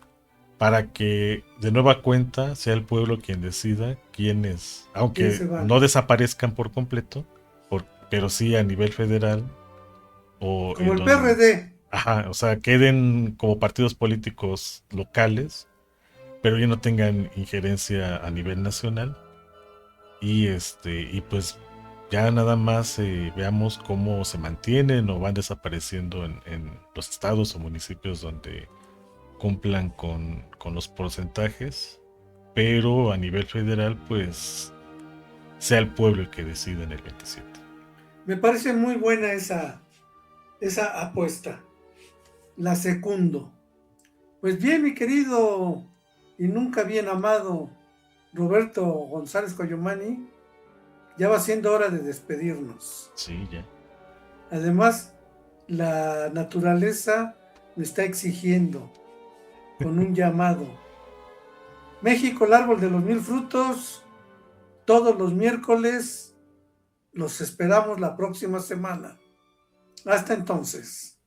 para que de nueva cuenta sea el pueblo quien decida quiénes,
¿quién
aunque
se van?
no desaparezcan por completo, pero sí a nivel federal o
Como el PRD.
ajá, o sea, queden como partidos políticos locales, pero ya no tengan injerencia a nivel nacional y pues ya nada más veamos cómo se mantienen o van desapareciendo en los estados o municipios donde cumplan con los porcentajes, pero a nivel federal pues sea el pueblo el que decida en el 27.
Me parece muy buena esa apuesta. La secundo. Pues bien, mi querido y nunca bien amado Roberto González Coyomani, ya va siendo hora de despedirnos.
Sí, ya.
Además, la naturaleza me está exigiendo con un llamado. México, el árbol de los mil frutos, todos los miércoles, los esperamos la próxima semana. Hasta entonces.